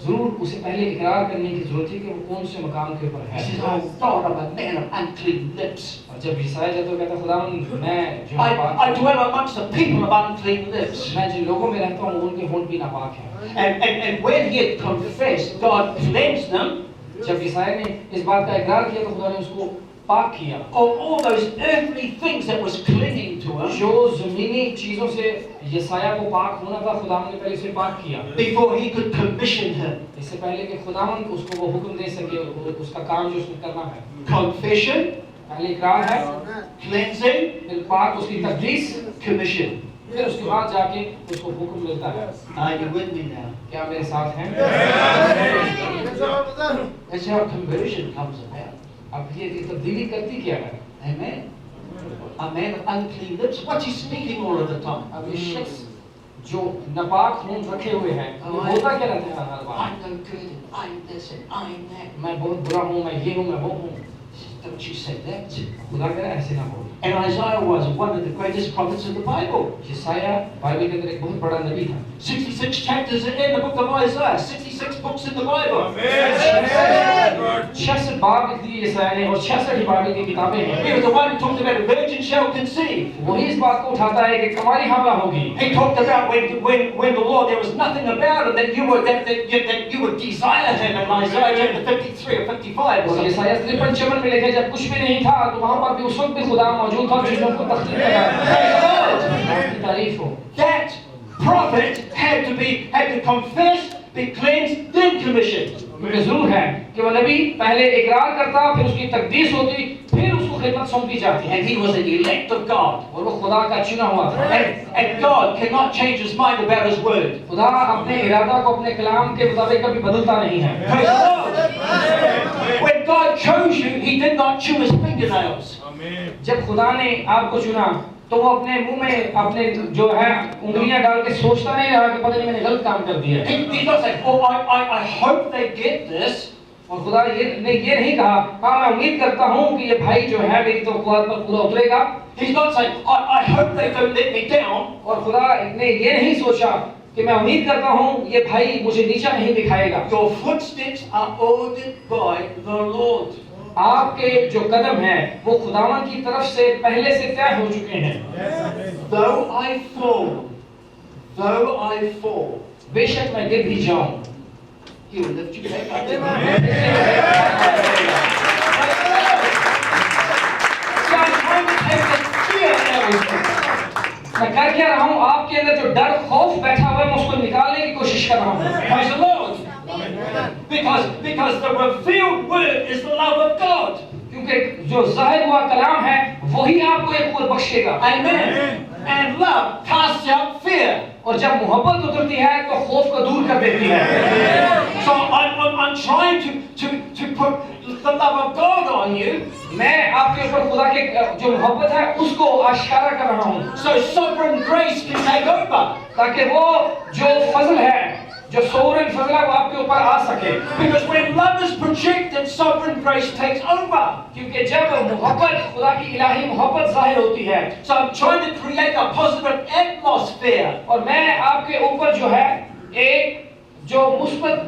जरूर उसे पहले इकरार करने की जरूरत है कि वो कौन से मकाम के ऊपर He says, है। "Oh God, I'm a man of unclean lips. और जब यसाया जाता है कहता खुदावंद मैं जो I dwell amongst the people of unclean lips." मैं जिन लोगों में रहता हूँ उनके होंठ भी नापाक हैं। And when he had confessed, God cleansed him जब यसाया ने इस बात का इकरार किया तो खुदा ने उसको पाक किया। of all those earthly things that was clinging to him जो ज़मीनी चीजों से यसाया को पाक होना था, खुदावंद ने पहले उसे पाक किया। before he could commission him. इससे पहले कि खुदावंद उसको वो हुक्म दे सके उसका काम जो उसने करना है। Confession, पहले इकरार है, cleansing, फिर पाक उसकी तकदीस, commission. फिर उसके बाद जाके उसको हुक्म मिलता है। Are you with me now? क्या मेरे साथ हैं? That's how conversion comes about. अब ये तब्दीली करती क्या है? Amen. A man of unclean lips. What's he speaking all of the time? अब ये शख्स जो नापाक होंठ रखे हुए हैं, वो होता क्या रहता है हर बार? I'm no good and I'm this and I'm that. मैं बहुत बुरा हूँ, मैं ये हूँ, मैं वो हूँ। Don't you say that. खुदा कह रहा है ऐसे ना बोल। And Isaiah was one of the greatest prophets in the Bible. यसाया बाइबल के अंदर एक बहुत बड़ा नबी था। 66 chapters in the book of Isaiah. 66 books in the Bible. Amen. 66 बाब लिख दिए यसाया ने और 66 बाइबल की किताबें हैं। He was the one who talked about a virgin shall conceive. वही इस बात को उठाता है कि कुमारी हमला होगी। He talked about when the Lord, there was nothing about him that you would desire him in Isaiah chapter 53 or 55 or और something. यसाया 53 में लिखा है जब कुछ भी नहीं था तो वहाँ पर भी उस वक्त भी खुदा मौजूद था जिसने उसको तस्लीम लगाया। तारीफ हो। That prophet had to confess, be cleansed, then commissioned. क्योंकि जरूर है कि वो नबी पहले इकरार करता, फिर उसकी तकदीस होती, फिर उसको खिदमत सौंपी जाती है। And he was an elect of God. और वो खुदा का चुना हुआ था। And God cannot change his mind about his word. खुदा अपने इरादा को अपने कलाम के मुताबिक कभी बदलता नहीं है। Praise the Lord. When God chose you, he did not chew his fingernails. Amen. जब खुदा ने आपको चुना तो वो अपने मुंह में अपने जो है उंगलियां डाल के सोचता नहीं रहा कि पता नहीं मैंने गलत काम कर दिया। He's not saying, "Oh, I hope they get this." और खुदा ये नहीं कहा, हाँ मैं उम्मीद करता हूँ कि ये भाई जो है मेरी तो ख्वाब पर पूरा उतरेगा। He's not saying, I hope they don't let me down. और खुदा ने ये नहीं सोचा कि मैं उम्मीद करता हूँ ये भाई मुझे नीचा नहीं दिखाएगा। Your footsteps are ordered by the Lord. आपके जो कदम हैं वो खुदावन की तरफ से पहले से तय हो चुके हैं। Though I fall, बेशक मैं गिर भी जाऊं, He will lift you back up. See, I'm trying to take the fear out of you. मैं कर क्या रहा हूँ, आपके अंदर जो डर खौफ बैठा हुआ है मैं उसको निकालने की कोशिश कर रहा हूँ। Praise the Lord. Because the revealed word is the love of God. क्योंकि जो जाहिर हुआ कलाम है वही आपको एक कुव्वत बख्शेगा। Amen. And love casts out fear. और जब मोहब्बत उतरती है तो खौफ को दूर कर देती है। So I'm trying to put the love of God on you. मैं आपके ऊपर खुदा के जो मोहब्बत है उसको आश्कारा कर रहा हूँ, So sovereign grace can take over. ताकि वो जो फजल है, जो सोवरेन फजल है वो आपके ऊपर आ सके। Because when love is projected, sovereign grace takes over. क्योंकि जब मोहब्बत खुदा की इलाही मोहब्बत जाहिर होती है, So I'm trying to create a positive atmosphere. और मैं आपके ऊपर जो है एक जो मुस्बत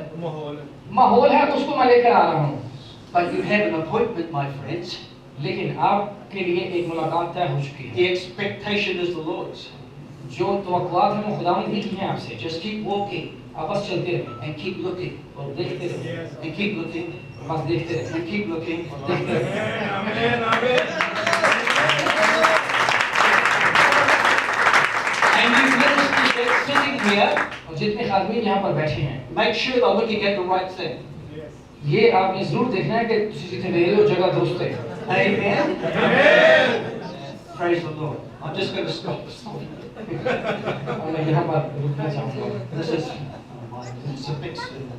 माहौल है उसको मैं लेकर आ रहा हूँ। But you have an appointment, my friends. लेकिन आपके लिए एक मुलाकात तय हो चुकी है। The expectation is the Lord's. जो तवक्कुआत हैं वो खुदावंद ही की हैं आपसे। Just keep walking आप बस चलते रहें and keep looking और देखते रहें, and keep looking बस देखते रहें, and keep looking. देखते रहें। Amen. Amen. And you ministers that are sitting here, और जितने खादमीन यहाँ पर बैठे हैं, make sure they're looking at the right thing. ये आपने जरूर देखना है कि तुसी जिथे रह रहे हो जगह दुरुस्त है। Amen. Amen. Praise the Lord. I'm just going to stop. और मैं यहाँ पर रुकना चाहूँगा। This is it's a big sermon.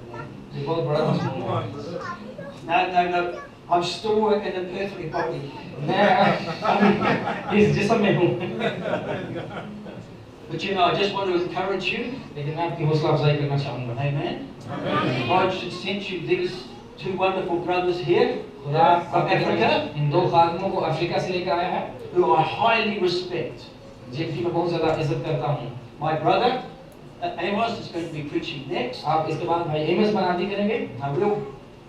ये बहुत बड़ा मसला है। No. I'm still in an earthly body. मैं अभी इस जिस्म में हूँ, But you know, I just want to encourage you. लेकिन मैं आपकी हौसला अफजाई करना चाहूँगा। Amen. God should send you these two wonderful brothers here खुदा from Africa इन दो खादमों को अफ्रीका से लेकर आया है, who I highly respect. जिनकी मैं बहुत ज़्यादा इज्जत करता हूँ। My brother Amos is going to be preaching next. आप इसके बाद भाई एमएस बनाती करेंगे। A real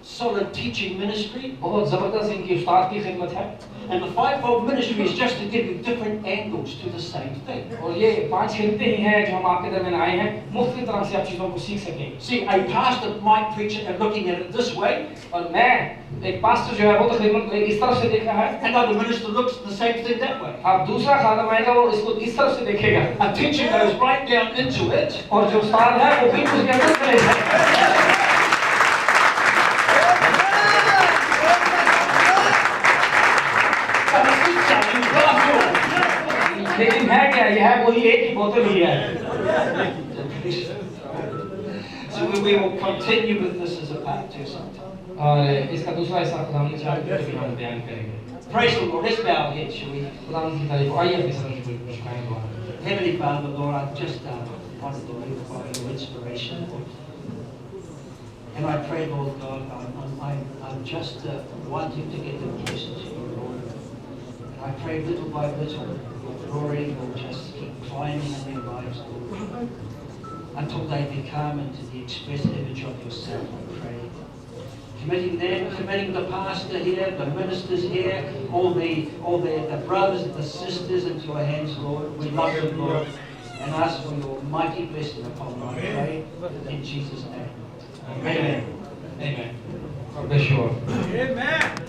solid teaching ministry. बहुत ज़बरदस्त इनकी उस्ताद की खिदमत है। And the fivefold ministry is just to give you different angles to the same thing. और ये 5 खिदमतें ही हैं जो हम आपके दरमियान आए हैं, मुख्तलिफ तरह से आप चीज़ों को सीख सकें। See, a pastor might preach it and looking at it this way. और मैं एक पास्टर जो है वो तो खिदमत को इस तरफ से देख रहा है, Another minister looks at the same thing that way. आप दूसरा खादम आएगा वो इसको इस तरफ से देखेगा, A teacher goes right down into it. और जो उस्ताद है वो बिल्कुल उसके अंदर चले जाएगा। And it's the same gospel. लेकिन है क्या, यह है वही एक ही बोतल ही है। So we will continue with this as a part 2 sometime. और इसका दूसरा हिस्सा खुदावंद चाहे तो भी हम बयान करेंगे। Praise the Lord. Let's bow our heads, shall we? खुदावंद की तारीफ। आइए अपने सर को झुकाएं दुआ करें। Heavenly Father, Lord, I just wanted to live by your inspiration, Lord. And I pray, Lord God, I'm just wanting to get the message of you, Lord. And I pray little by little, your glory will just keep climbing in their lives, Lord. Until they become into the express image of yourself, I pray. Committing them, committing the pastor here, the ministers here, all the brothers and the sisters into your hands, Lord. We love them, Lord. And ask for your mighty blessing upon them, I pray. In Jesus' name. Amen. Amen. God bless you all. Amen.